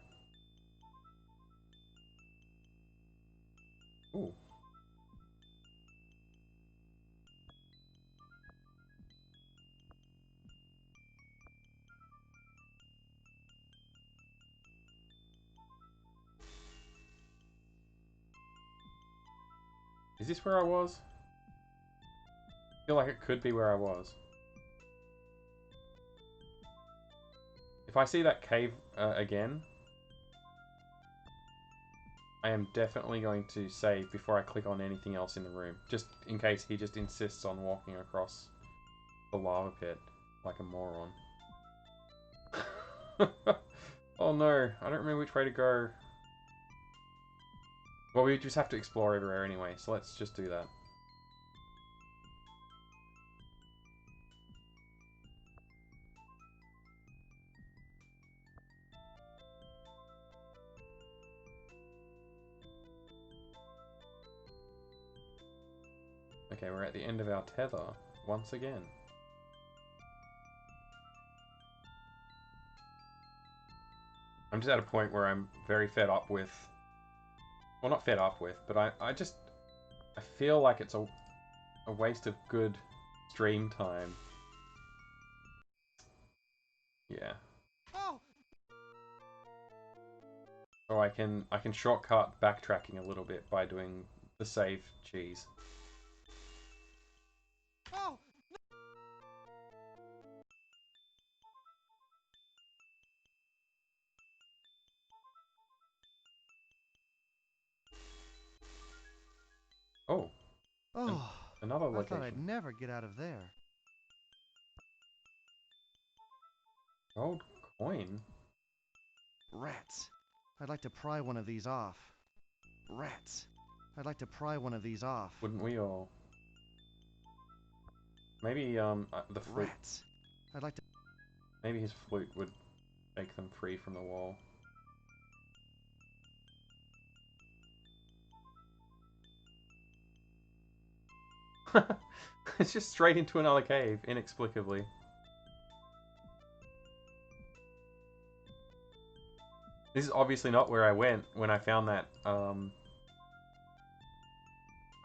Ooh. Is this where I was? I feel like it could be where I was. If I see that cave again, I am definitely going to save before I click on anything else in the room. Just in case he just insists on walking across the lava pit like a moron. Oh no, I don't remember which way to go. Well, we just have to explore everywhere anyway, so let's just do that. Okay, we're at the end of our tether once again. I'm just at a point where I'm very fed up with... Well, not fed up with, but I feel like it's a waste of good stream time. Yeah. Oh! So I can shortcut backtracking a little bit by doing the save cheese. Oh! Oh, Oh, another I thought I'd location. never get out of there. Gold coin? Rats. I'd like to pry one of these off. Rats. I'd like to pry one of these off. Wouldn't we all? Maybe, the flute. Rats. I'd like to... Maybe his flute would make them free from the wall. It's just straight into another cave, inexplicably. This is obviously not where I went when I found that, I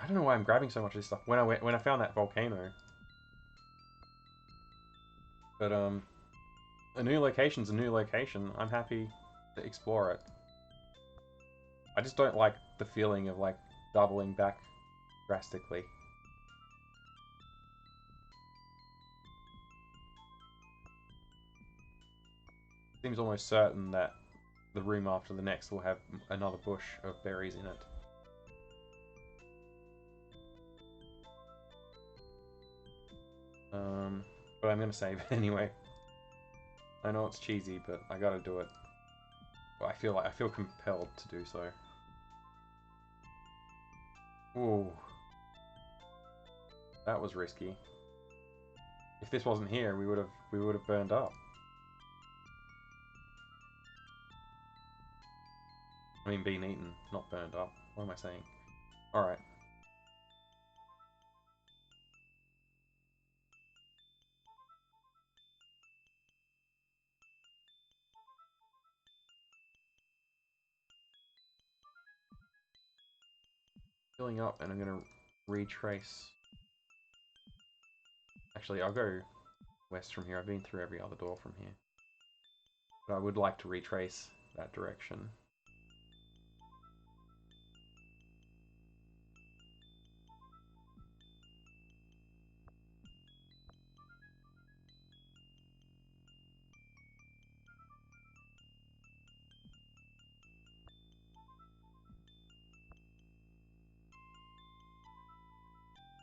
don't know why I'm grabbing so much of this stuff. When I found that volcano. But, a new location's a new location. I'm happy to explore it. I just don't like the feeling of, like, doubling back drastically. Seems almost certain that the room after the next will have another bush of berries in it. But I'm gonna save it anyway. I know it's cheesy, but I gotta do it. I feel compelled to do so. Ooh, that was risky. If this wasn't here, we would have burned up. I mean, been eaten, not burned up. What am I saying? All right. Filling up, and I'm gonna retrace. Actually, I'll go west from here. I've been through every other door from here. But I would like to retrace that direction.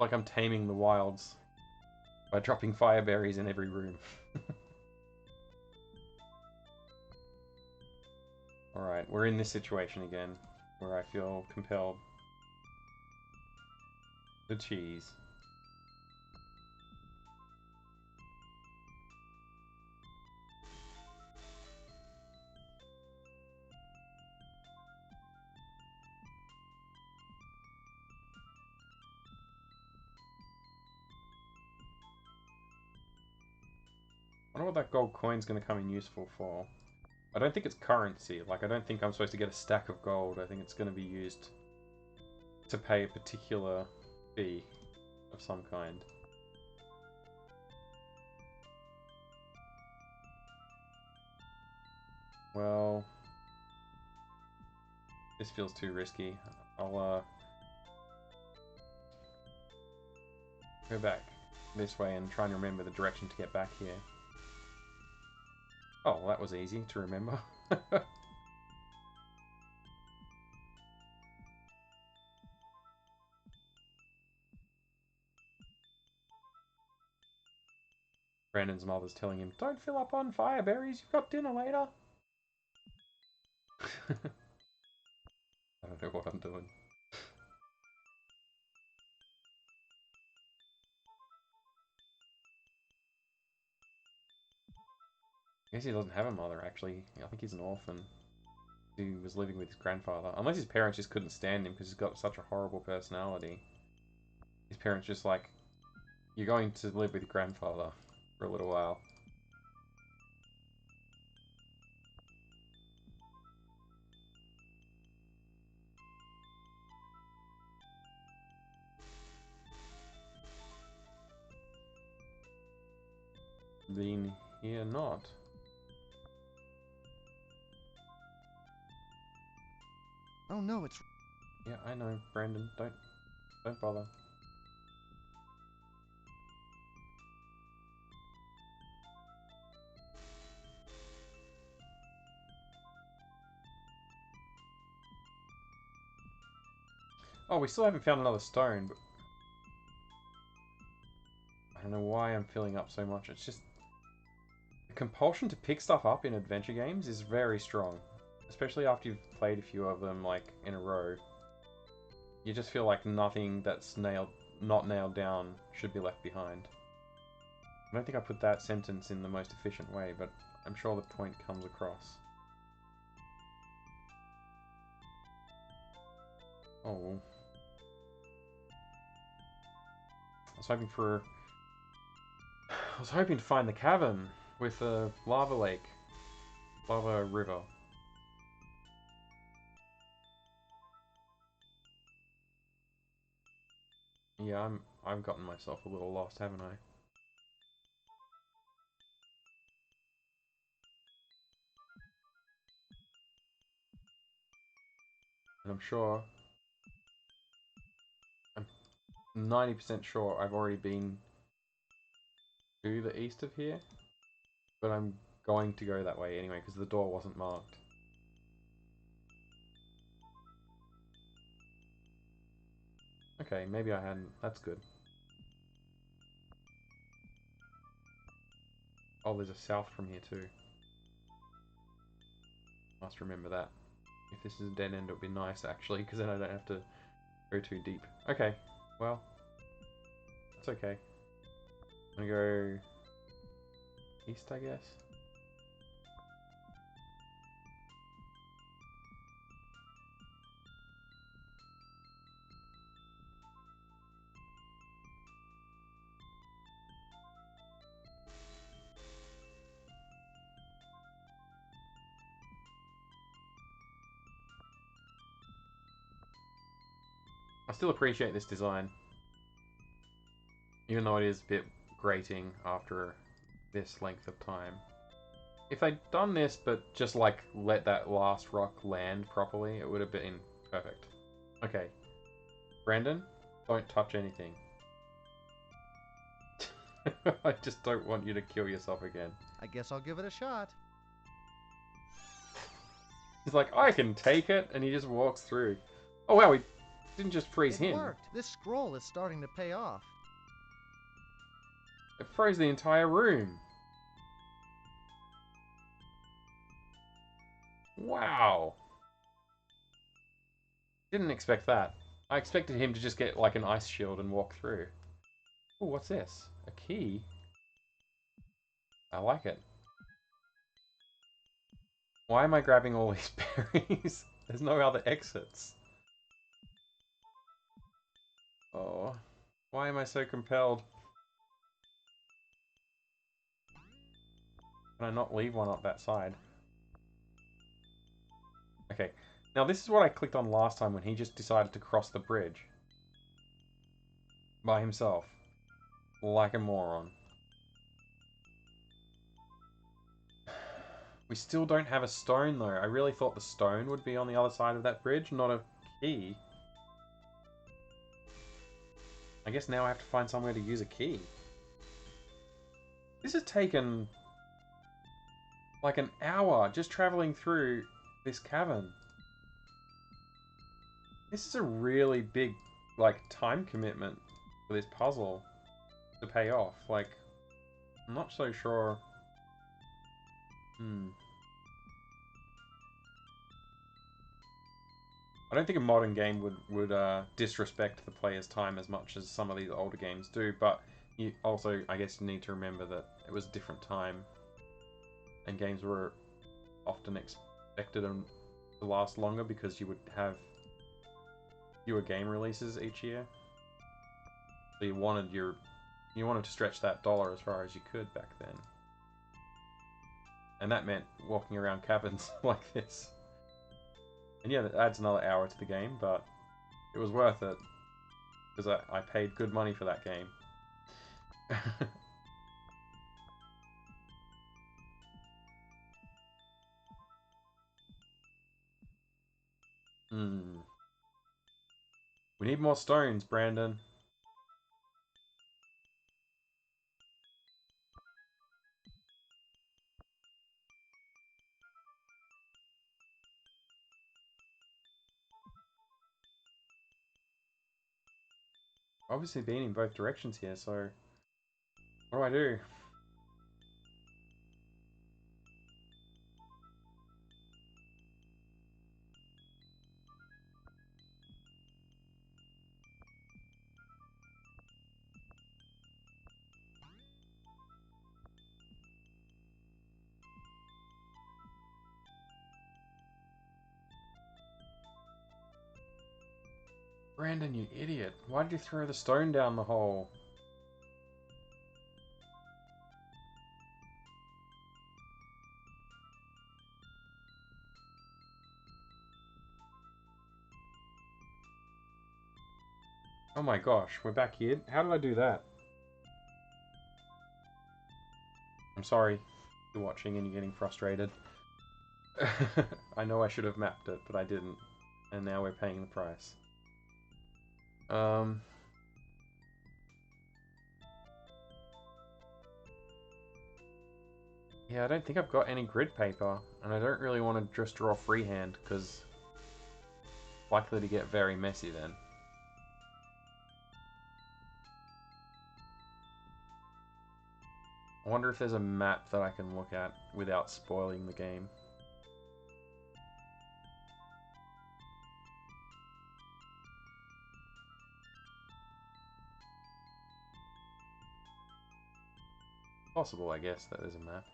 Like I'm taming the wilds by dropping fire berries in every room. Alright, we're in this situation again, where I feel compelled. The cheese. I wonder what that gold coin's going to come in useful for. I don't think it's currency. Like, I don't think I'm supposed to get a stack of gold. I think it's going to be used to pay a particular fee of some kind. Well, this feels too risky. I'll go back this way and try and remember the direction to get back here. Oh, well, that was easy to remember. Brandon's mother's telling him, "Don't fill up on fire berries, you've got dinner later." I don't know what I'm doing. I guess he doesn't have a mother, actually. I think he's an orphan. He was living with his grandfather. Unless his parents just couldn't stand him because he's got such a horrible personality. His parents just like, "You're going to live with your grandfather for a little while." Been here not. Oh no, it's... Yeah, I know, Brandon. Don't bother. Oh, we still haven't found another stone, but I don't know why I'm filling up so much. It's just the The compulsion to pick stuff up in adventure games is very strong. Especially after you've played a few of them, like, in a row. You just feel like nothing that's not nailed down should be left behind. I don't think I put that sentence in the most efficient way, but I'm sure the point comes across. Oh. I was hoping to find the cavern with a lava lake. Lava river. Yeah, I've gotten myself a little lost, haven't I? And I'm 90% sure I've already been to the east of here, but I'm going to go that way anyway because the door wasn't marked. Okay, maybe I hadn't. That's good. Oh, there's a south from here too. Must remember that. If this is a dead end, it would be nice actually, because then I don't have to go too deep. Okay, well, it's okay. I'm gonna go east, I guess. I still appreciate this design, even though it is a bit grating after this length of time. If they'd done this, but just like let that last rock land properly, it would have been perfect. Okay, Brandon, don't touch anything. I just don't want you to kill yourself again. I guess I'll give it a shot. He's like, I can take it, and he just walks through. Oh wow, we didn't just freeze It him. worked. This scroll is starting to pay off. It froze the entire room. Wow. Didn't expect that. I expected him to just get like an ice shield and walk through. Oh, what's this? A key? I like it. Why am I grabbing all these berries? There's no other exits. Oh. Why am I so compelled? Can I not leave one up that side? Okay. Now this is what I clicked on last time when he just decided to cross the bridge. By himself. Like a moron. We still don't have a stone though. I really thought the stone would be on the other side of that bridge, not a key. I guess now I have to find somewhere to use a key. This has taken like an hour just traveling through this cavern. This is a really big like time commitment for this puzzle to pay off. Like, I'm not so sure. I don't think a modern game would disrespect the player's time as much as some of these older games do, but you also, I guess, need to remember that it was a different time, and games were often expected to last longer because you would have fewer game releases each year. So you wanted to stretch that dollar as far as you could back then, and that meant walking around caverns like this. And yeah, that adds another hour to the game, but it was worth it because I paid good money for that game. Hmm. We need more stones, Brandon. Obviously been in both directions here, so what do I do? Brandon, you idiot. Why did you throw the stone down the hole? Oh my gosh, we're back here? How did I do that? I'm sorry you're watching and you're getting frustrated. I know I should have mapped it, but I didn't. And now we're paying the price. Yeah, I don't think I've got any grid paper, and I don't really want to just draw freehand, because it's likely to get very messy then. I wonder if there's a map that I can look at without spoiling the game. Possible, I guess, that there's a map.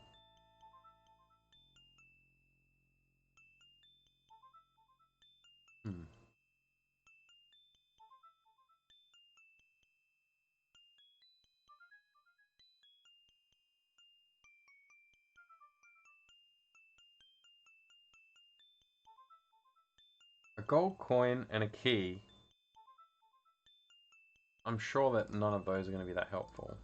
Hmm. A gold coin and a key. I'm sure that none of those are going to be that helpful.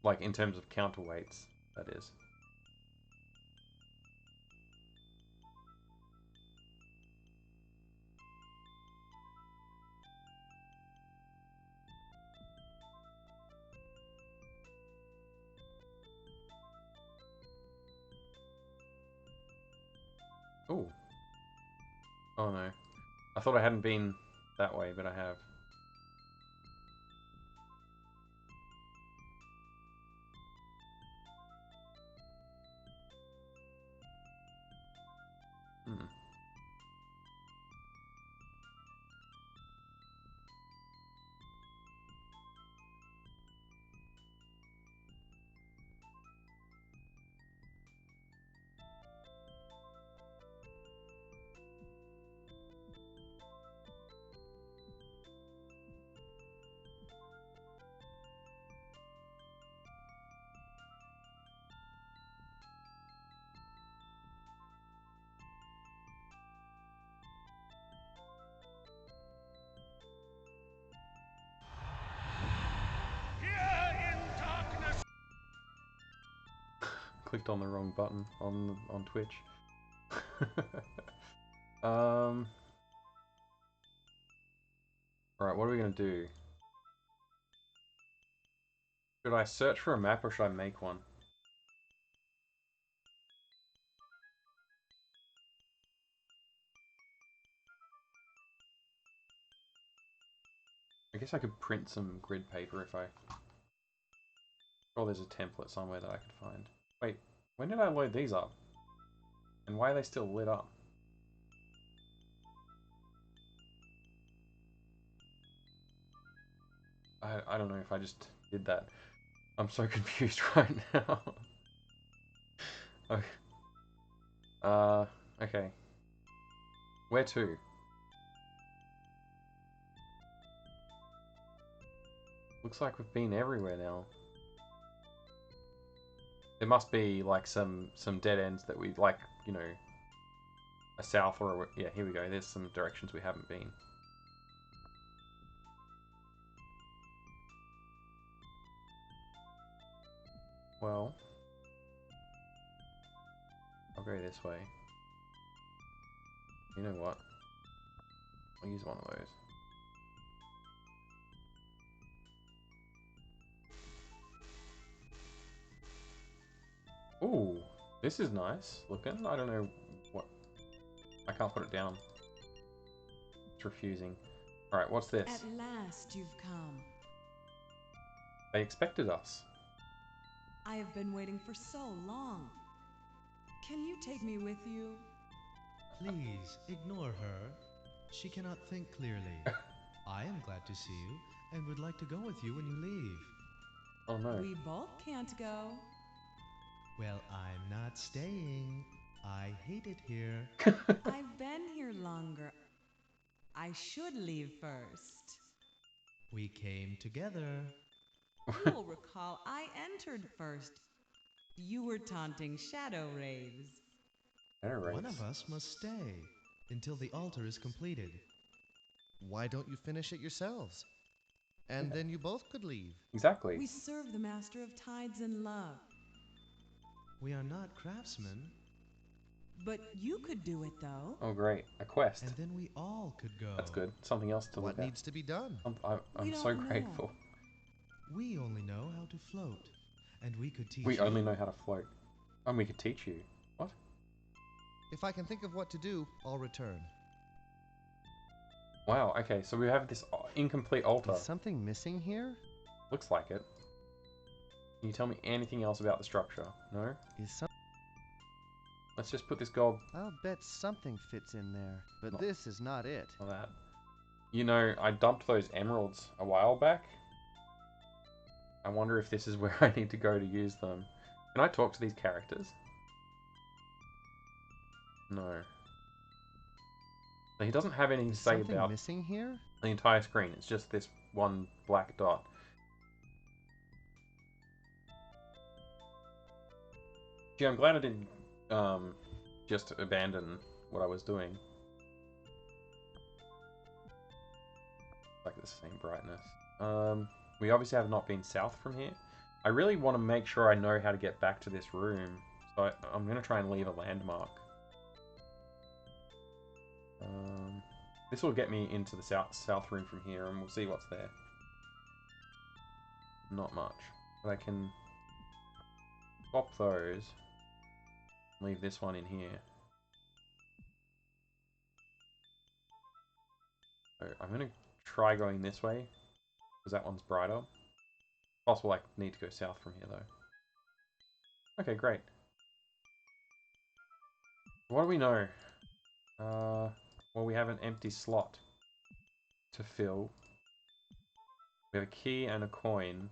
Like, in terms of counterweights, that is. Ooh. Oh no. I thought I hadn't been that way, but I have. Hmm. Clicked on the wrong button on Twitch. Alright, what are we gonna do? Should I search for a map or should I make one? I guess I could print some grid paper if I... Sure, there's a template somewhere that I could find. Wait, when did I load these up? And why are they still lit up? I don't know if I just did that. I'm so confused right now. Okay. Okay. Where to? Looks like we've been everywhere now. There must be like some dead ends that we like, you know, a south or a, yeah, here we go. There's some directions we haven't been. Well, I'll go this way. You know what? I'll use one of those. Ooh, this is nice looking. I don't know what... I can't put it down. It's refusing. Alright, what's this? At last you've come. They expected us. I have been waiting for so long. Can you take me with you? Please ignore her. She cannot think clearly. I am glad to see you and would like to go with you when you leave. Oh no. We both can't go. Well, I'm not staying. I hate it here. I've been here longer. I should leave first. We came together. You will recall I entered first. You were taunting shadow wraiths. One of us must stay until the altar is completed. Why don't you finish it yourselves? And then you both could leave. Exactly. We serve the Master of Tides in love. We are not craftsmen, But you could do it, though. Oh, great. A quest. and then we all could go. That's good. Something else to What look needs to be done? at. We I'm so don't know. grateful. We only know how to float, and we could teach We you. only know how to float. And we could teach you. What? If I can think of what to do, I'll return. Wow, okay, so we have this incomplete altar. Is something missing here? Looks like it. Can you tell me anything else about the structure? No? Is some Let's just put this gold I'll bet something fits in there, but No. this is not it. on that. You know, I dumped those emeralds a while back. I wonder if this is where I need to go to use them. Can I talk to these characters? No. So he doesn't have anything to Is say something about missing here? the entire screen. It's just this one black dot. Gee, I'm glad I didn't just abandon what I was doing. Like the same brightness. We obviously have not been south from here. I really want to make sure I know how to get back to this room. So I'm going to try and leave a landmark. This will get me into the south room from here, and we'll see what's there. Not much. But I can swap those. Leave this one in here. So I'm going to try going this way, because that one's brighter. Possible I need to go south from here, though. Okay, great. What do we know? Well, we have an empty slot to fill. We have a key and a coin.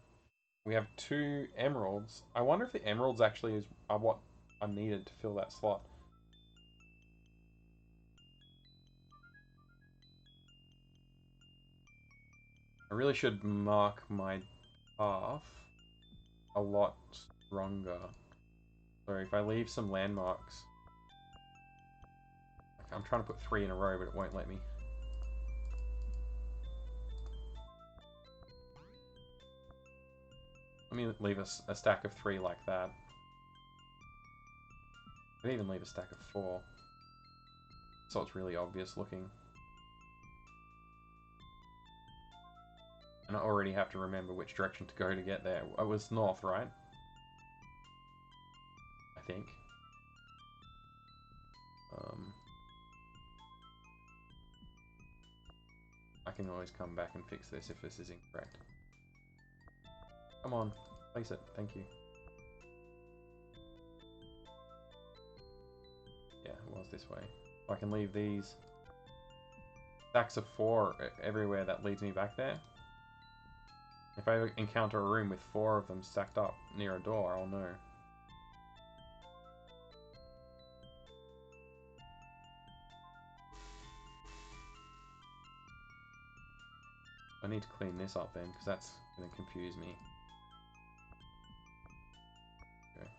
We have 2 emeralds. I wonder if the emeralds actually are what are needed to fill that slot. I really should mark my path a lot stronger. So if I leave some landmarks... I'm trying to put 3 in a row, but it won't let me. Let me leave a stack of 3 like that. I can even leave a stack of 4. So it's really obvious looking. And I already have to remember which direction to go to get there. It was north, right? I think. I can always come back and fix this if this is incorrect. Come on, place it. Thank you. Yeah, it was this way. I can leave these stacks of 4 everywhere that leads me back there. If I encounter a room with 4 of them stacked up near a door, I'll know. I need to clean this up then, because that's going to confuse me. Okay.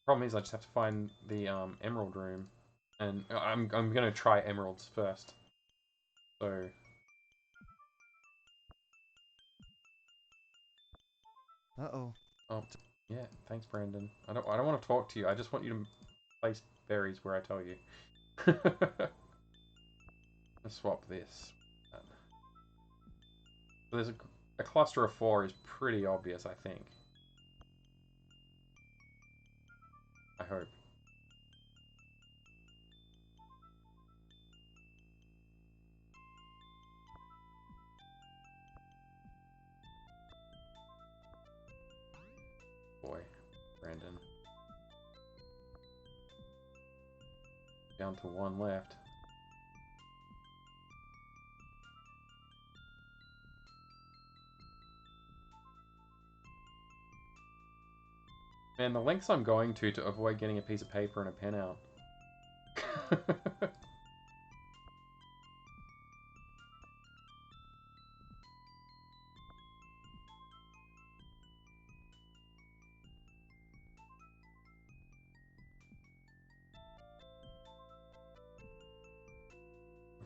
Problem is, I just have to find the emerald room, and I'm going to try emeralds first. So Uh-oh. oh yeah, thanks, Brandon. I don't want to talk to you. I just want you to place berries where I tell you. Let's swap this. So there's a cluster of 4 is pretty obvious, I think. I hope. Boy, Brandon. Down to 1 left. And the lengths I'm going to avoid getting a piece of paper and a pen out. I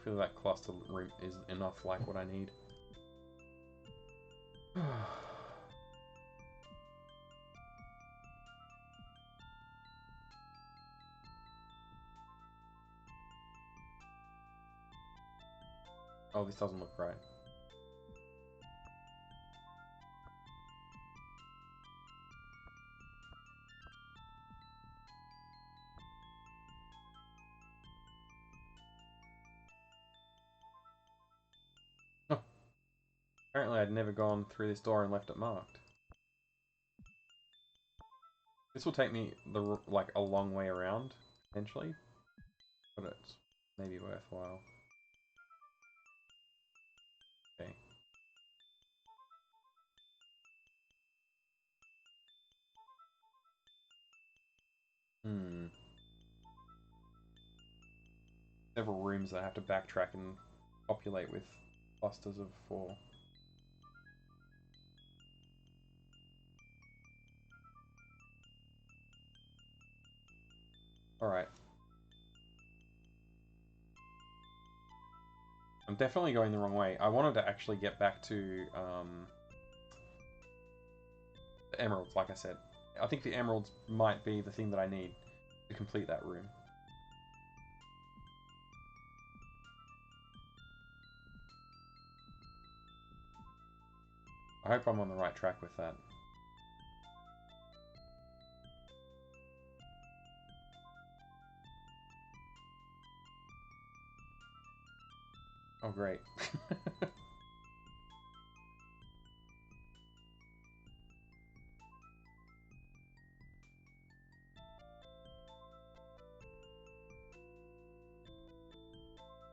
feel that cluster room is enough like what I need. Oh, this doesn't look right. Oh, apparently I'd never gone through this door and left it marked. This will take me like a long way around, potentially, but it's maybe worthwhile. Okay. Several rooms that I have to backtrack and populate with clusters of 4. Alright. I'm definitely going the wrong way. I wanted to actually get back to the emeralds, like I said. I think the emeralds might be the thing that I need to complete that room. I hope I'm on the right track with that. Oh, great.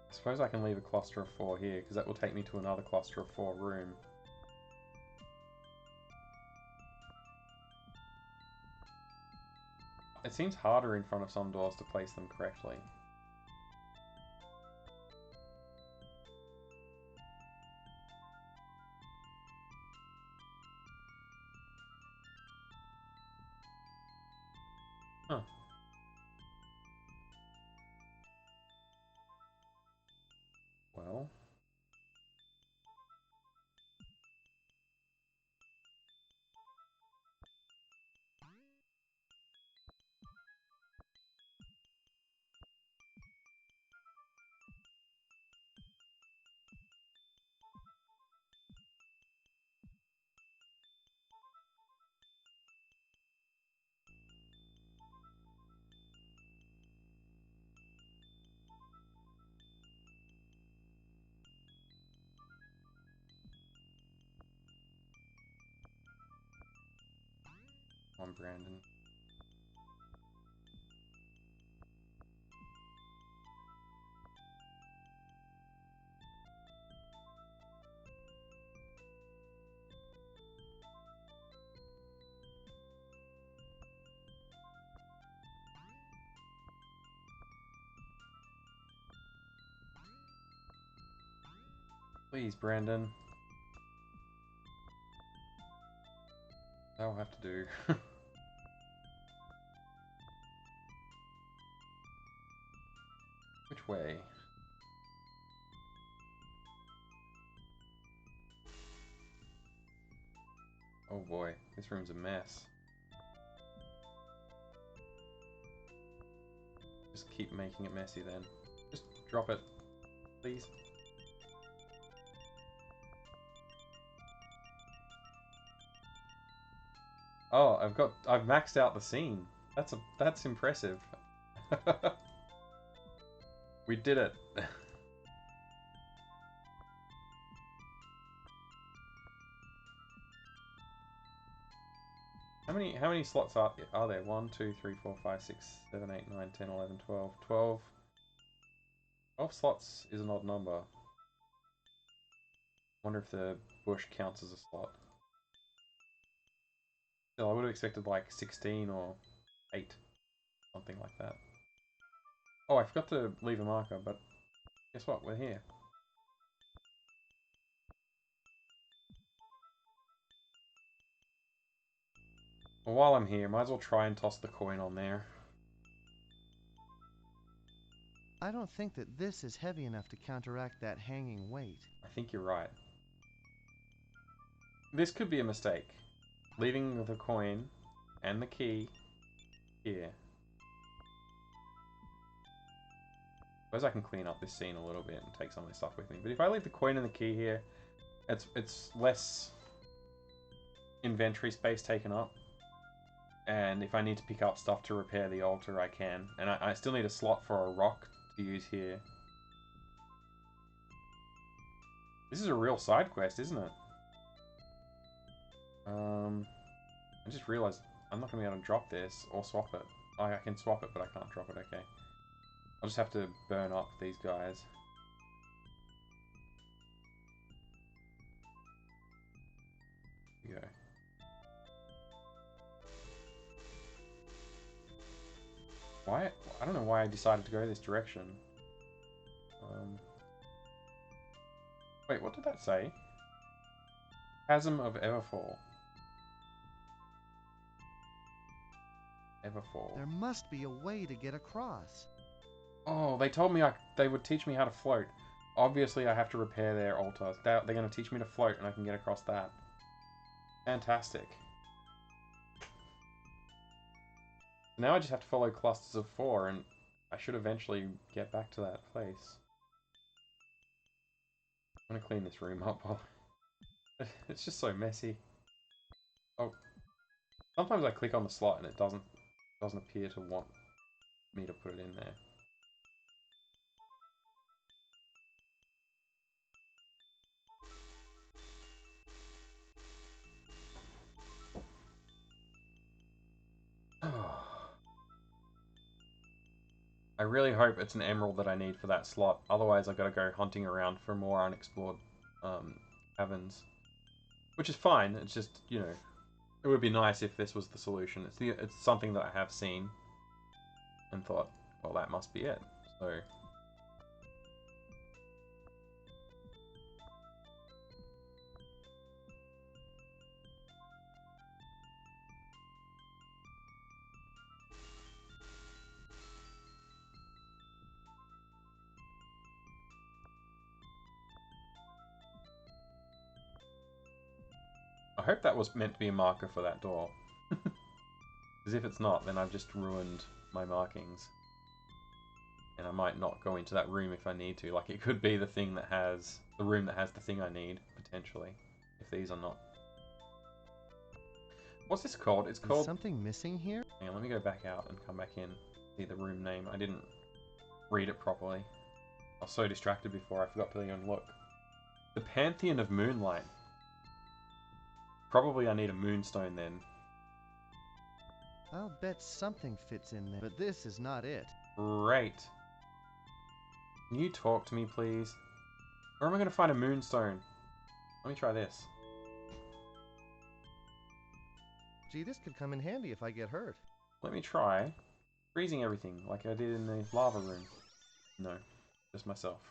I suppose I can leave a cluster of 4 here, because that will take me to another cluster of 4 room. It seems harder in front of some doors to place them correctly. Huh. Well... Come on, Brandon. Please, Brandon. That'll have to do. Which way? Oh boy, this room's a mess. Just keep making it messy then. Just drop it, please. Oh, I've maxed out the scene. That's impressive. We did it. How many slots are there? 1, 2, 3, 4, 5, 6, 7, 8, 9, 10, 11, 12. 12 slots is an odd number. Wonder if the bush counts as a slot. Still, I would would have expected like 16 or 8. Something like that. Oh, I forgot to leave a marker, but guess what? We're here. Well, while I'm here, might as well try and toss the coin on there. I don't think that this is heavy enough to counteract that hanging weight. I think you're right. This could be a mistake. Leaving the coin and the key here. I suppose I can clean up this scene a little bit and take some of this stuff with me. But if I leave the coin and the key here, it's less inventory space taken up. And if I need to pick up stuff to repair the altar, I can. And I still need a slot for a rock to use here. This is a real side quest, isn't it? I just realized I'm not going to be able to drop this or swap it. Oh, I can swap it, but I can't drop it. Okay. I'll just have to burn up these guys. Here we go. Why? I don't know why I decided to go this direction. Wait, what did that say? Chasm of Everfall. Everfall. There must be a way to get across. Oh, they told me they would teach me how to float. Obviously, I have to repair their altar. They're going to teach me to float, and I can get across that. Fantastic. Now I just have to follow clusters of 4, and I should eventually get back to that place. I'm going to clean this room up. It's just so messy. Oh, sometimes I click on the slot and it doesn't appear to want me to put it in there. I really hope it's an emerald that I need for that slot. Otherwise, I've got to go hunting around for more unexplored caverns. Which is fine. It's just, you know, it would be nice if this was the solution. It's something that I have seen and thought, well, that must be it. So I hope that was meant to be a marker for that door. Because if it's not, then I've just ruined my markings. And I might not go into that room if I need to. Like, it could be the thing that has... the room that has the thing I need, potentially. If these are not. What's this called? It's called... Is something missing here? Hang on, let me go back out and come back in. See the room name. I didn't read it properly. I was so distracted before I forgot to even look. The Pantheon of Moonlight. Probably I need a moonstone then. I'll bet something fits in there, but this is not it. Great. Can you talk to me, please? Where am I going to find a moonstone? Let me try this. Gee, this could come in handy if I get hurt. Let me try freezing everything like I did in the lava room. No, just myself.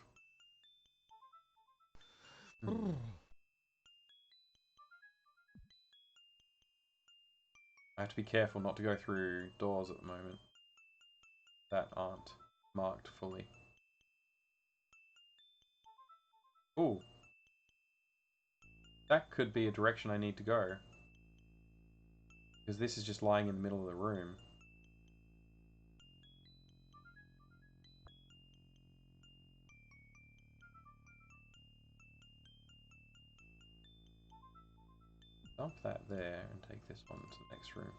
I have to be careful not to go through doors at the moment that aren't marked fully. Ooh. That could be a direction I need to go. Because this is just lying in the middle of the room. Dump that there and take this one to the next room.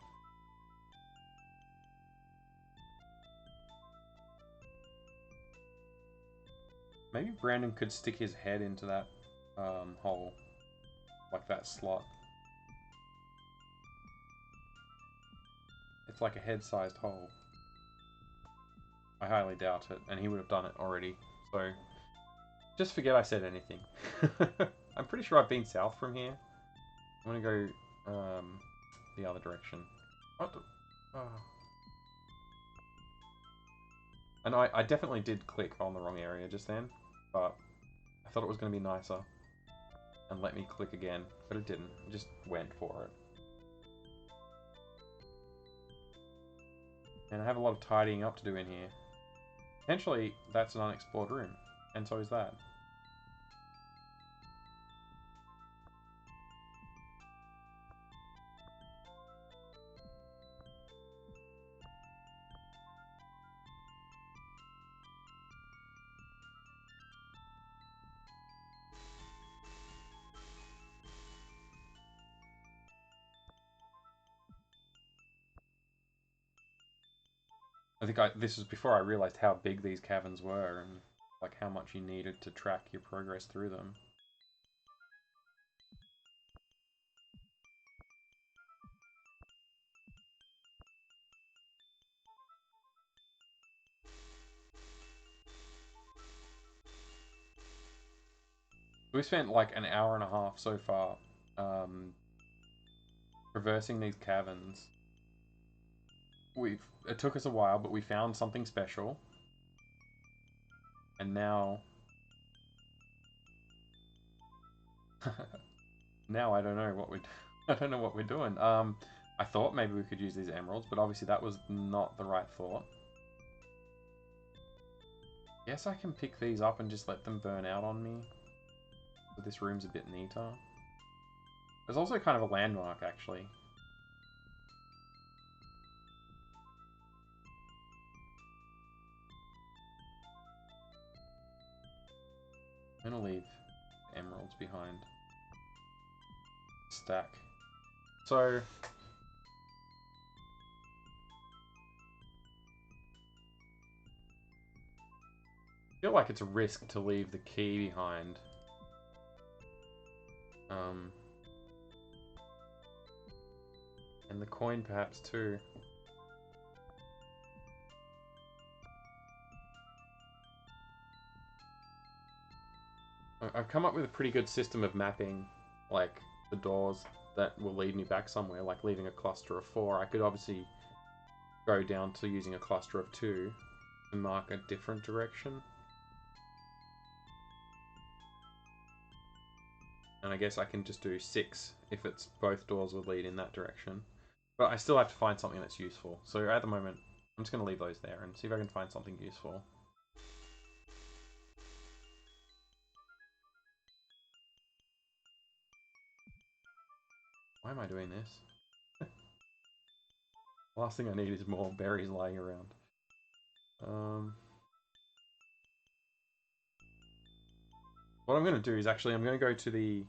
Maybe Brandon could stick his head into that hole. Like that slot. It's like a head-sized hole. I highly doubt it, and he would have done it already. So, just forget I said anything. I'm pretty sure I've been south from here. I'm gonna go the other direction. What the... Oh. And I definitely did click on the wrong area just then, but I thought it was going to be nicer and let me click again, but it didn't. It just went for it. And I have a lot of tidying up to do in here. Potentially, that's an unexplored room, and so is that. I think this was before I realized how big these caverns were and like how much you needed to track your progress through them. We spent like an hour and a half so far traversing these caverns. It took us a while, but we found something special. And now... now I don't know what I don't know what we're doing. I thought maybe we could use these emeralds, but obviously that was not the right thought. Guess I can pick these up and just let them burn out on me. So this room's a bit neater. There's also kind of a landmark, actually. I'm gonna leave emeralds behind. Stack. So... I feel like it's a risk to leave the key behind. And the coin perhaps too. I've come up with a pretty good system of mapping, like, the doors that will lead me back somewhere, like leaving a cluster of 4. I could obviously go down to using a cluster of 2 to mark a different direction. And I guess I can just do 6 if it's both doors would lead in that direction. But I still have to find something that's useful. So at the moment, I'm just going to leave those there and see if I can find something useful. Why am I doing this? Last thing I need is more berries lying around. What I'm going to do is actually I'm going to go to the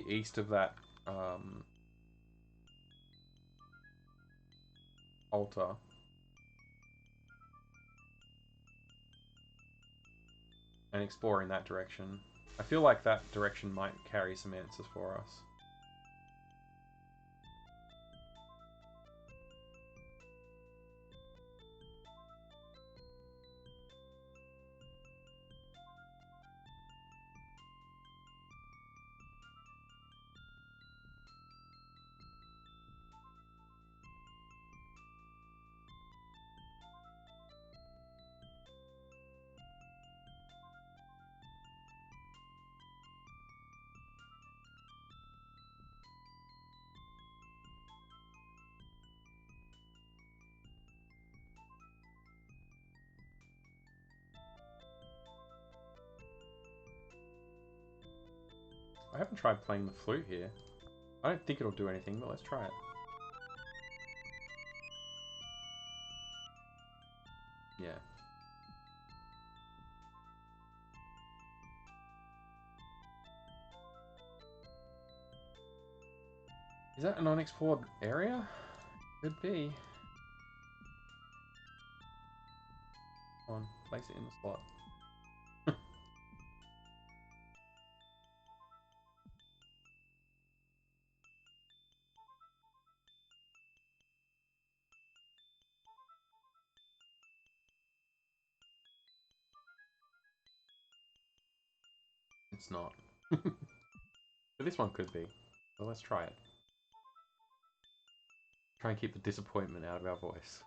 east of that altar. And explore in that direction. I feel like that direction might carry some answers for us. I haven't tried playing the flute here. I don't think it'll do anything, but let's try it. Yeah. Is that an unexplored area? Could be. Come on, place it in the slot. It's not. But this one could be. So let's try it. Try and keep the disappointment out of our voice.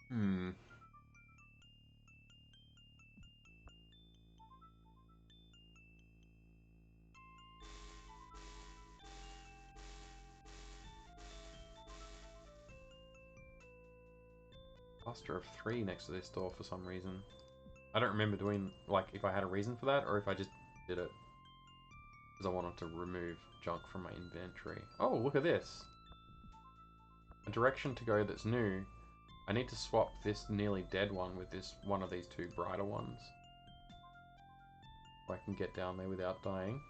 Hmm. Cluster of 3 next to this door for some reason. I don't remember doing, like, if I had a reason for that or if I just did it because I wanted to remove junk from my inventory. Oh, look at this. A direction to go that's new. I need to swap this nearly dead one with this one of these 2 brighter ones. So I can get down there without dying.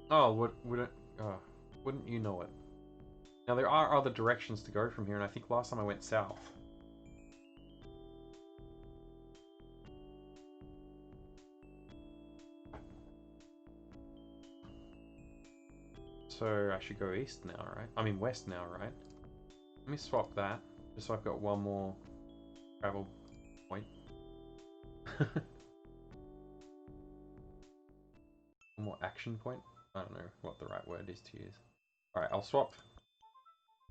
Oh, wouldn't you know it? Now there are other directions to go from here, and I think last time I went south. So I should go east now, right? I mean west now, right? Let me swap that, just so I've got one more travel point. One more action point? I don't know what the right word is to use. Alright, I'll swap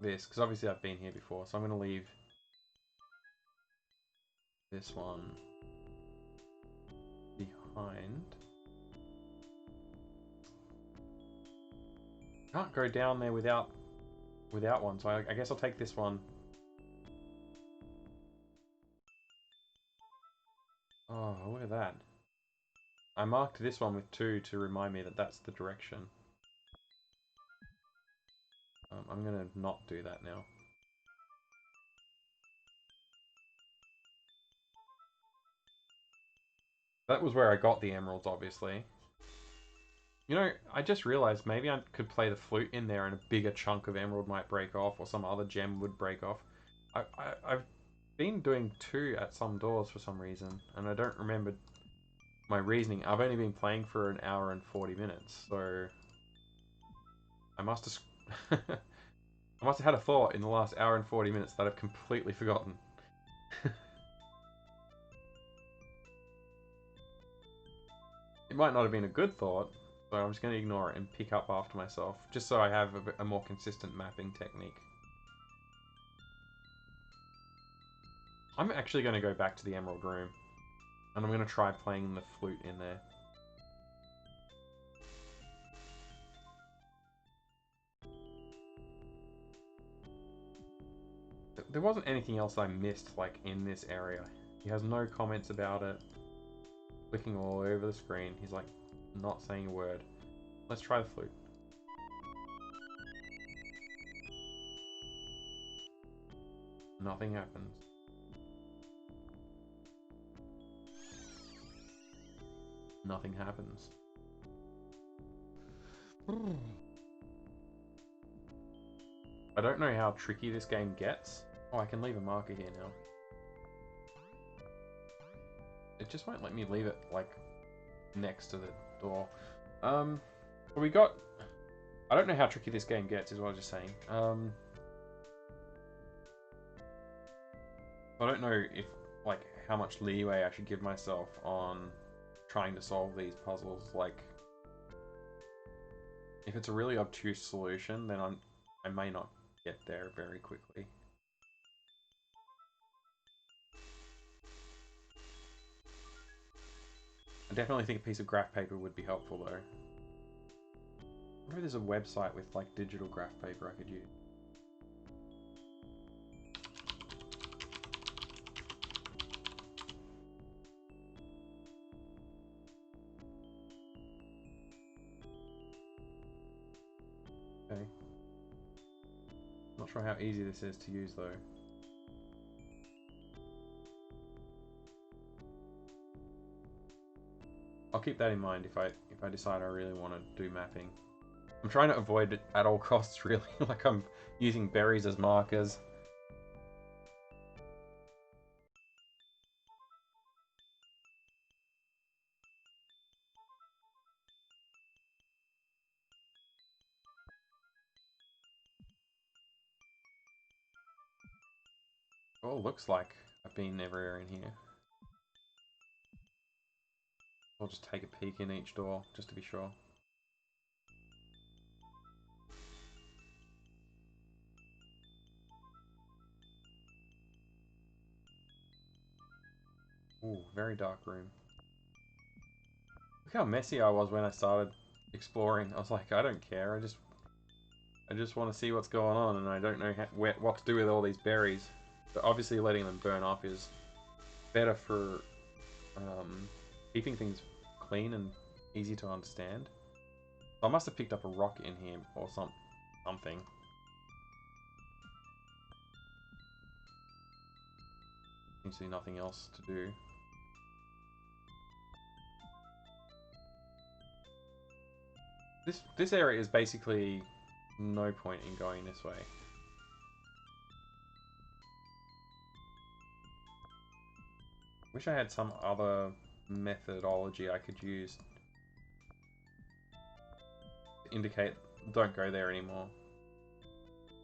this, because obviously I've been here before, so I'm going to leave this one behind. Can't go down there without one, so I guess I'll take this one. Oh, look at that. I marked this one with 2 to remind me that that's the direction. I'm going to not do that now. That was where I got the emeralds, obviously. You know, I just realized maybe I could play the flute in there and a bigger chunk of emerald might break off or some other gem would break off. I've been doing 2 at some doors for some reason, and I don't remember my reasoning. I've only been playing for an hour and 40 minutes, so I must have I must have had a thought in the last hour and 40 minutes that I've completely forgotten. It might not have been a good thought, so I'm just going to ignore it and pick up after myself, just so I have a more consistent mapping technique. I'm actually going to go back to the Emerald Room, and I'm going to try playing the flute in there. There wasn't anything else I missed, like, in this area. He has no comments about it. Clicking all over the screen. He's, like, not saying a word. Let's try the flute. Nothing happens. Nothing happens. I don't know how tricky this game gets. Oh, I can leave a marker here now. It just won't let me leave it, like, next to the door. We got... I don't know how tricky this game gets, is what I was just saying. I don't know if, like, how much leeway I should give myself on trying to solve these puzzles. Like, if it's a really obtuse solution, then I may not get there very quickly. I definitely think a piece of graph paper would be helpful, though. I wonder if there's a website with, like, digital graph paper I could use. Okay. Not sure how easy this is to use, though. I'll keep that in mind if I decide I really want to do mapping. I'm trying to avoid it at all costs, really. Like, I'm using berries as markers. Well, it looks like I've been everywhere in here. I'll just take a peek in each door, just to be sure. Ooh, very dark room. Look how messy I was when I started exploring. I was like, I don't care. I just want to see what's going on, and I don't know what to do with all these berries. But obviously, letting them burn off is better for keeping things clean and easy to understand. So I must have picked up a rock in here or something. Seems to be nothing else to do. This area is basically no point in going this way. Wish I had some other methodology I could use to indicate don't go there anymore.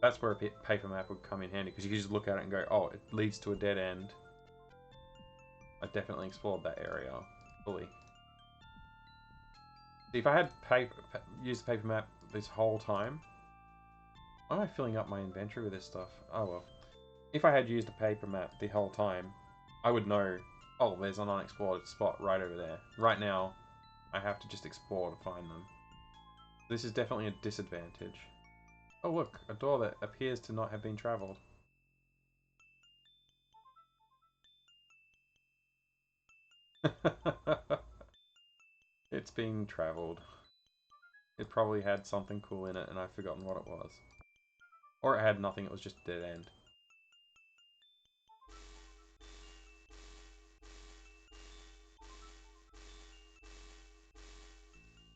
That's where a paper map would come in handy, because you could just look at it and go, oh, it leads to a dead end. I definitely explored that area fully. See, if I had used the paper map this whole time, why am I filling up my inventory with this stuff? Oh well. If I had used a paper map the whole time, I would know, oh, there's an unexplored spot right over there. Right now, I have to just explore to find them. This is definitely a disadvantage. Oh look, a door that appears to not have been travelled. It's been travelled. It probably had something cool in it and I've forgotten what it was. Or it had nothing, it was just a dead end.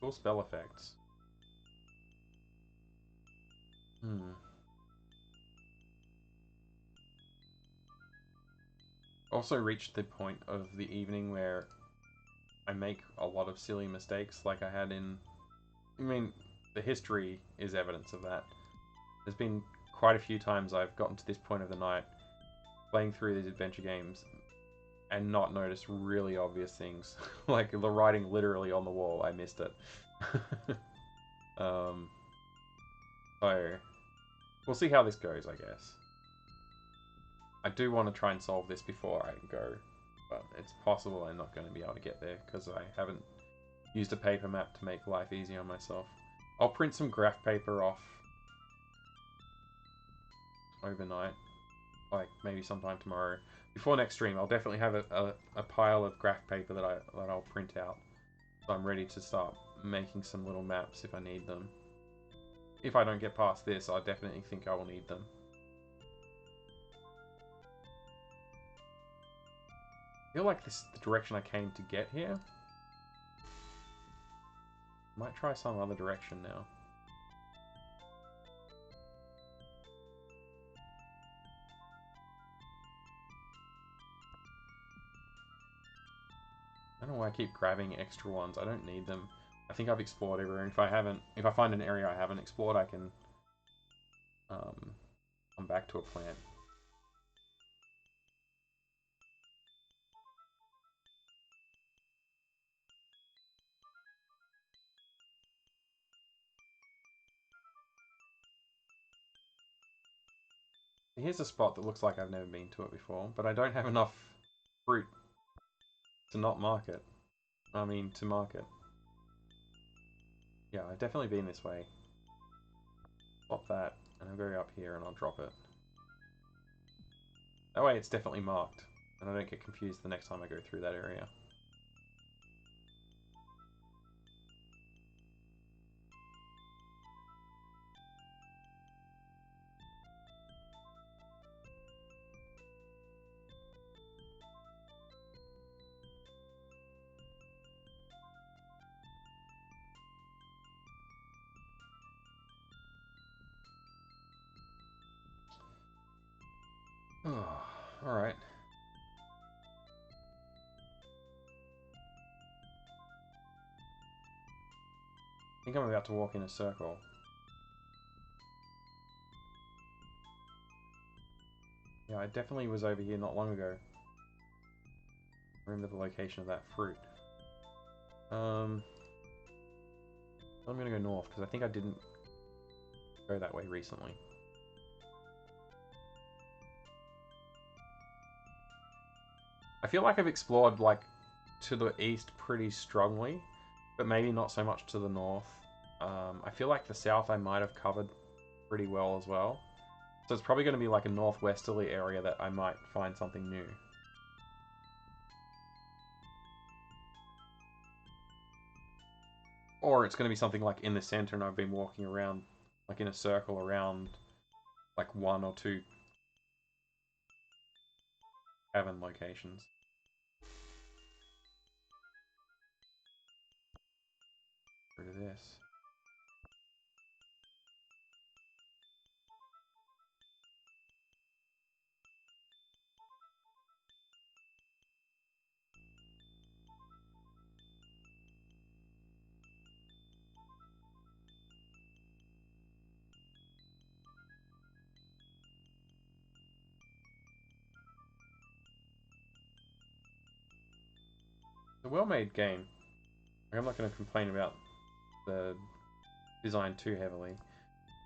Cool spell effects. Also reached the point of the evening where I make a lot of silly mistakes like I had in... I mean, the history is evidence of that. There's been quite a few times I've gotten to this point of the night playing through these adventure games and not noticed really obvious things. Like the writing literally on the wall, I missed it. So, we'll see how this goes, I guess. I do want to try and solve this before I go, but it's possible I'm not going to be able to get there because I haven't used a paper map to make life easy on myself. I'll print some graph paper off overnight, like maybe sometime tomorrow. Before next stream, I'll definitely have a pile of graph paper that I'll print out, so I'm ready to start making some little maps if I need them. If I don't get past this, I definitely think I will need them. I feel like this is the direction I came to get here. Might try some other direction now. I don't know why I keep grabbing extra ones. I don't need them. I think I've explored everywhere. If I find an area I haven't explored, I can come back to a plant. Here's a spot that looks like I've never been to it before, but I don't have enough fruit to not mark it. I mean, to mark it. Yeah, I've definitely been this way. Swap that, and I'll go up here and I'll drop it. That way it's definitely marked, and I don't get confused the next time I go through that area. Oh, alright. I think I'm about to walk in a circle. Yeah, I definitely was over here not long ago. Remember the location of that fruit. I'm gonna go north because I think I didn't go that way recently. I feel like I've explored like to the east pretty strongly, but maybe not so much to the north. I feel like the south I might have covered pretty well as well. So it's probably going to be like a northwesterly area that I might find something new. Or it's going to be something like in the center and I've been walking around like in a circle around like one or two cavern locations. Rid of this. It's a well-made game. I'm not going to complain about the design too heavily.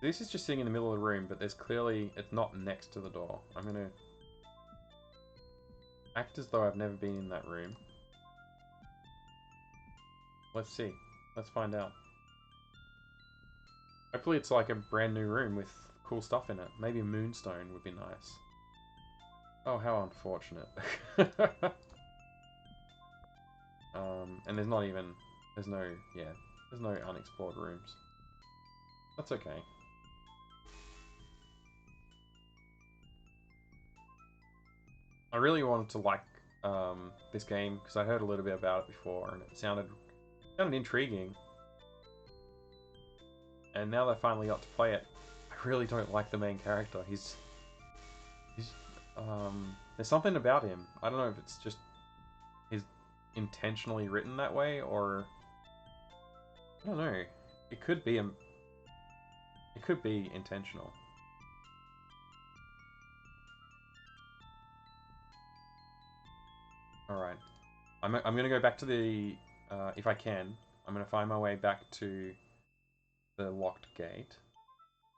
This is just sitting in the middle of the room, but there's clearly, it's not next to the door. I'm going to act as though I've never been in that room. Let's see. Let's find out. Hopefully it's like a brand new room with cool stuff in it. Maybe a moonstone would be nice. Oh, how unfortunate. And there's not even, there's no, yeah, there's no unexplored rooms. That's okay. I really wanted to like this game because I heard a little bit about it before and it sounded intriguing. And now that I finally got to play it, I really don't like the main character. He's there's something about him. I don't know if it's just he's intentionally written that way or I don't know. It could be it could be intentional. All right. I'm gonna go back to the if I can. I'm gonna find my way back to the locked gate.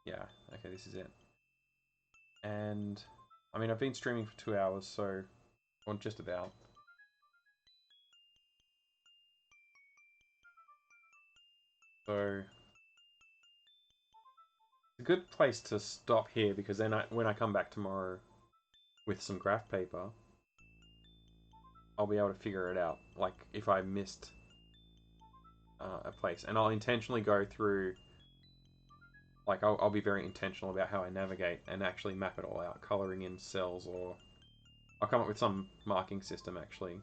Yeah. Okay. This is it. And I mean, I've been streaming for 2 hours, so or just about. So it's a good place to stop here because then when I come back tomorrow with some graph paper, I'll be able to figure it out. Like if I missed a place, and I'll intentionally go through. Like I'll be very intentional about how I navigate and actually map it all out, coloring in cells, or I'll come up with some marking system actually.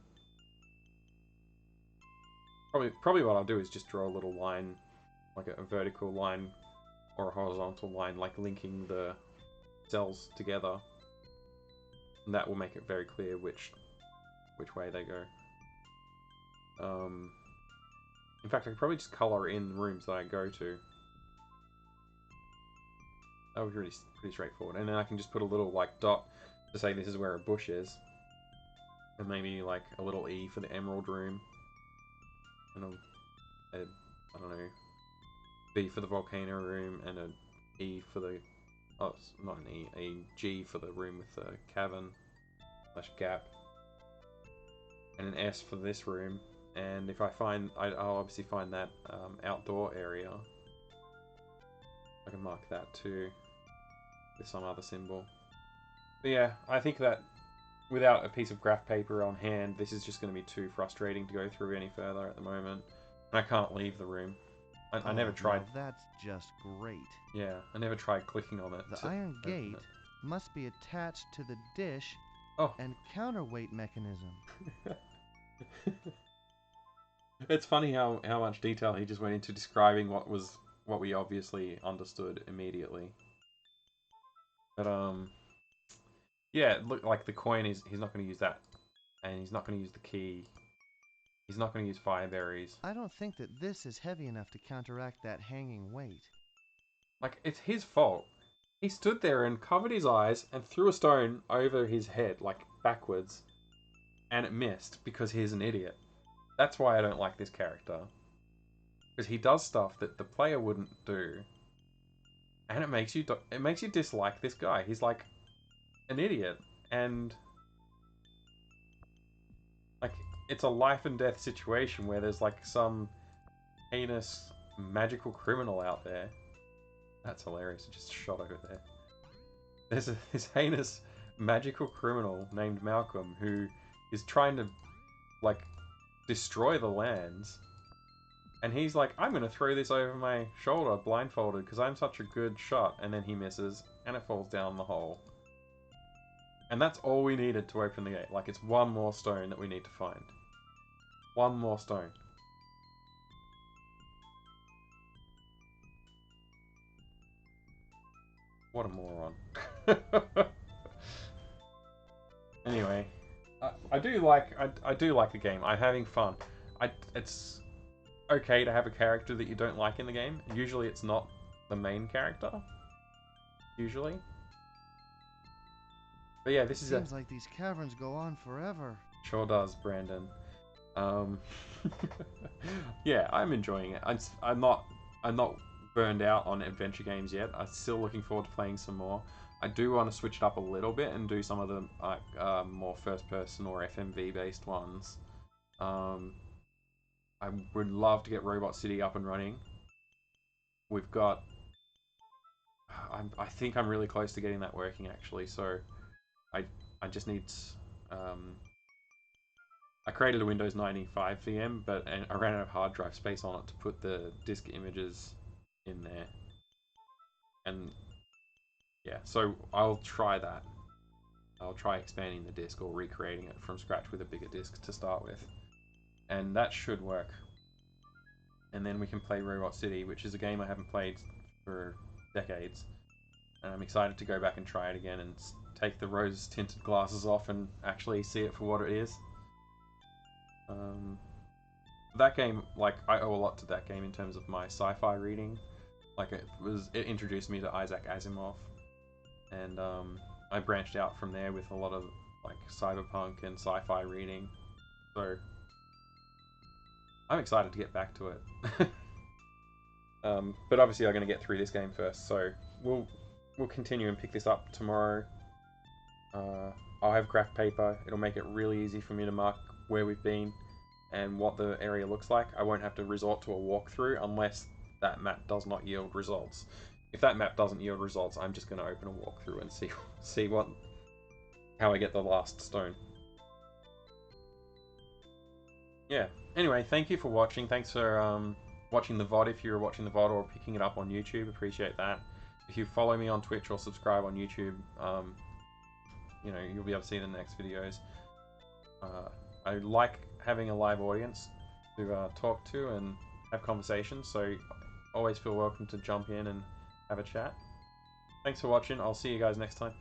Probably what I'll do is just draw a little line, like a vertical line or a horizontal line, like linking the cells together, and that will make it very clear which way they go. In fact, I could probably just color in rooms that I go to. That would be pretty straightforward. And then I can just put a little like dot to say this is where a bush is, and maybe like a little E for the emerald room, and a I don't know, B for the volcano room, and a E for the oh, it's not an E, a G for the room with the cavern slash gap, and an S for this room. And if I find, I'll obviously find that outdoor area. I can mark that too with some other symbol. But yeah, I think that without a piece of graph paper on hand, this is just going to be too frustrating to go through any further at the moment. And I can't leave the room. I never tried. Now that's just great. Yeah, I never tried clicking on it. The iron gate must be attached to the dish and counterweight mechanism. It's funny how much detail he just went into describing what we obviously understood immediately. But yeah, look, like the coin is he's not going to use that, and he's not going to use the key. He's not going to use fire berries. I don't think that this is heavy enough to counteract that hanging weight. Like it's his fault. He stood there and covered his eyes and threw a stone over his head, like backwards, and it missed because he's an idiot. That's why I don't like this character. Because he does stuff that the player wouldn't do. And it makes you dislike this guy. He's like an idiot. And like it's a life and death situation where there's like some heinous magical criminal out there. That's hilarious. It just shot over there. There's this heinous magical criminal named Malcolm who is trying to like destroy the lands. And he's like, I'm going to throw this over my shoulder blindfolded because I'm such a good shot. And then he misses and it falls down the hole. And that's all we needed to open the gate. Like, it's one more stone that we need to find. One more stone. What a moron. Anyway, I do like the game. I'm having fun. It's okay to have a character that you don't like in the game. Usually it's not the main character. Usually. But yeah, this is Seems like these caverns go on forever. Sure does, Brandon. Yeah, I'm enjoying it. I'm not burned out on adventure games yet. I'm still looking forward to playing some more. I do want to switch it up a little bit and do some of the more first-person or FMV based ones. I would love to get Robot City up and running. We've got. I think I'm really close to getting that working actually. So, I just need. I created a Windows 95 VM, but I ran out of hard drive space on it to put the disk images in there. And yeah, so I'll try that. I'll try expanding the disk or recreating it from scratch with a bigger disk to start with. And that should work. And then we can play Robot City, which is a game I haven't played for decades. And I'm excited to go back and try it again and take the rose-tinted glasses off and actually see it for what it is. That game, like, I owe a lot to that game in terms of my sci-fi reading. Like, it introduced me to Isaac Asimov, and I branched out from there with a lot of like cyberpunk and sci-fi reading. So I'm excited to get back to it. But obviously, I'm going to get through this game first. So we'll continue and pick this up tomorrow. I'll have graph paper. It'll make it really easy for me to mark where we've been and what the area looks like. I won't have to resort to a walkthrough unless that map does not yield results. If that map doesn't yield results, I'm just going to open a walkthrough and see how I get the last stone. Yeah. Anyway, thank you for watching. Thanks for watching the VOD if you're watching the VOD or picking it up on YouTube. Appreciate that. If you follow me on Twitch or subscribe on YouTube, you know, you'll be able to see the next videos. I like having a live audience to talk to and have conversations, so always feel welcome to jump in and have a chat. Thanks for watching. I'll see you guys next time.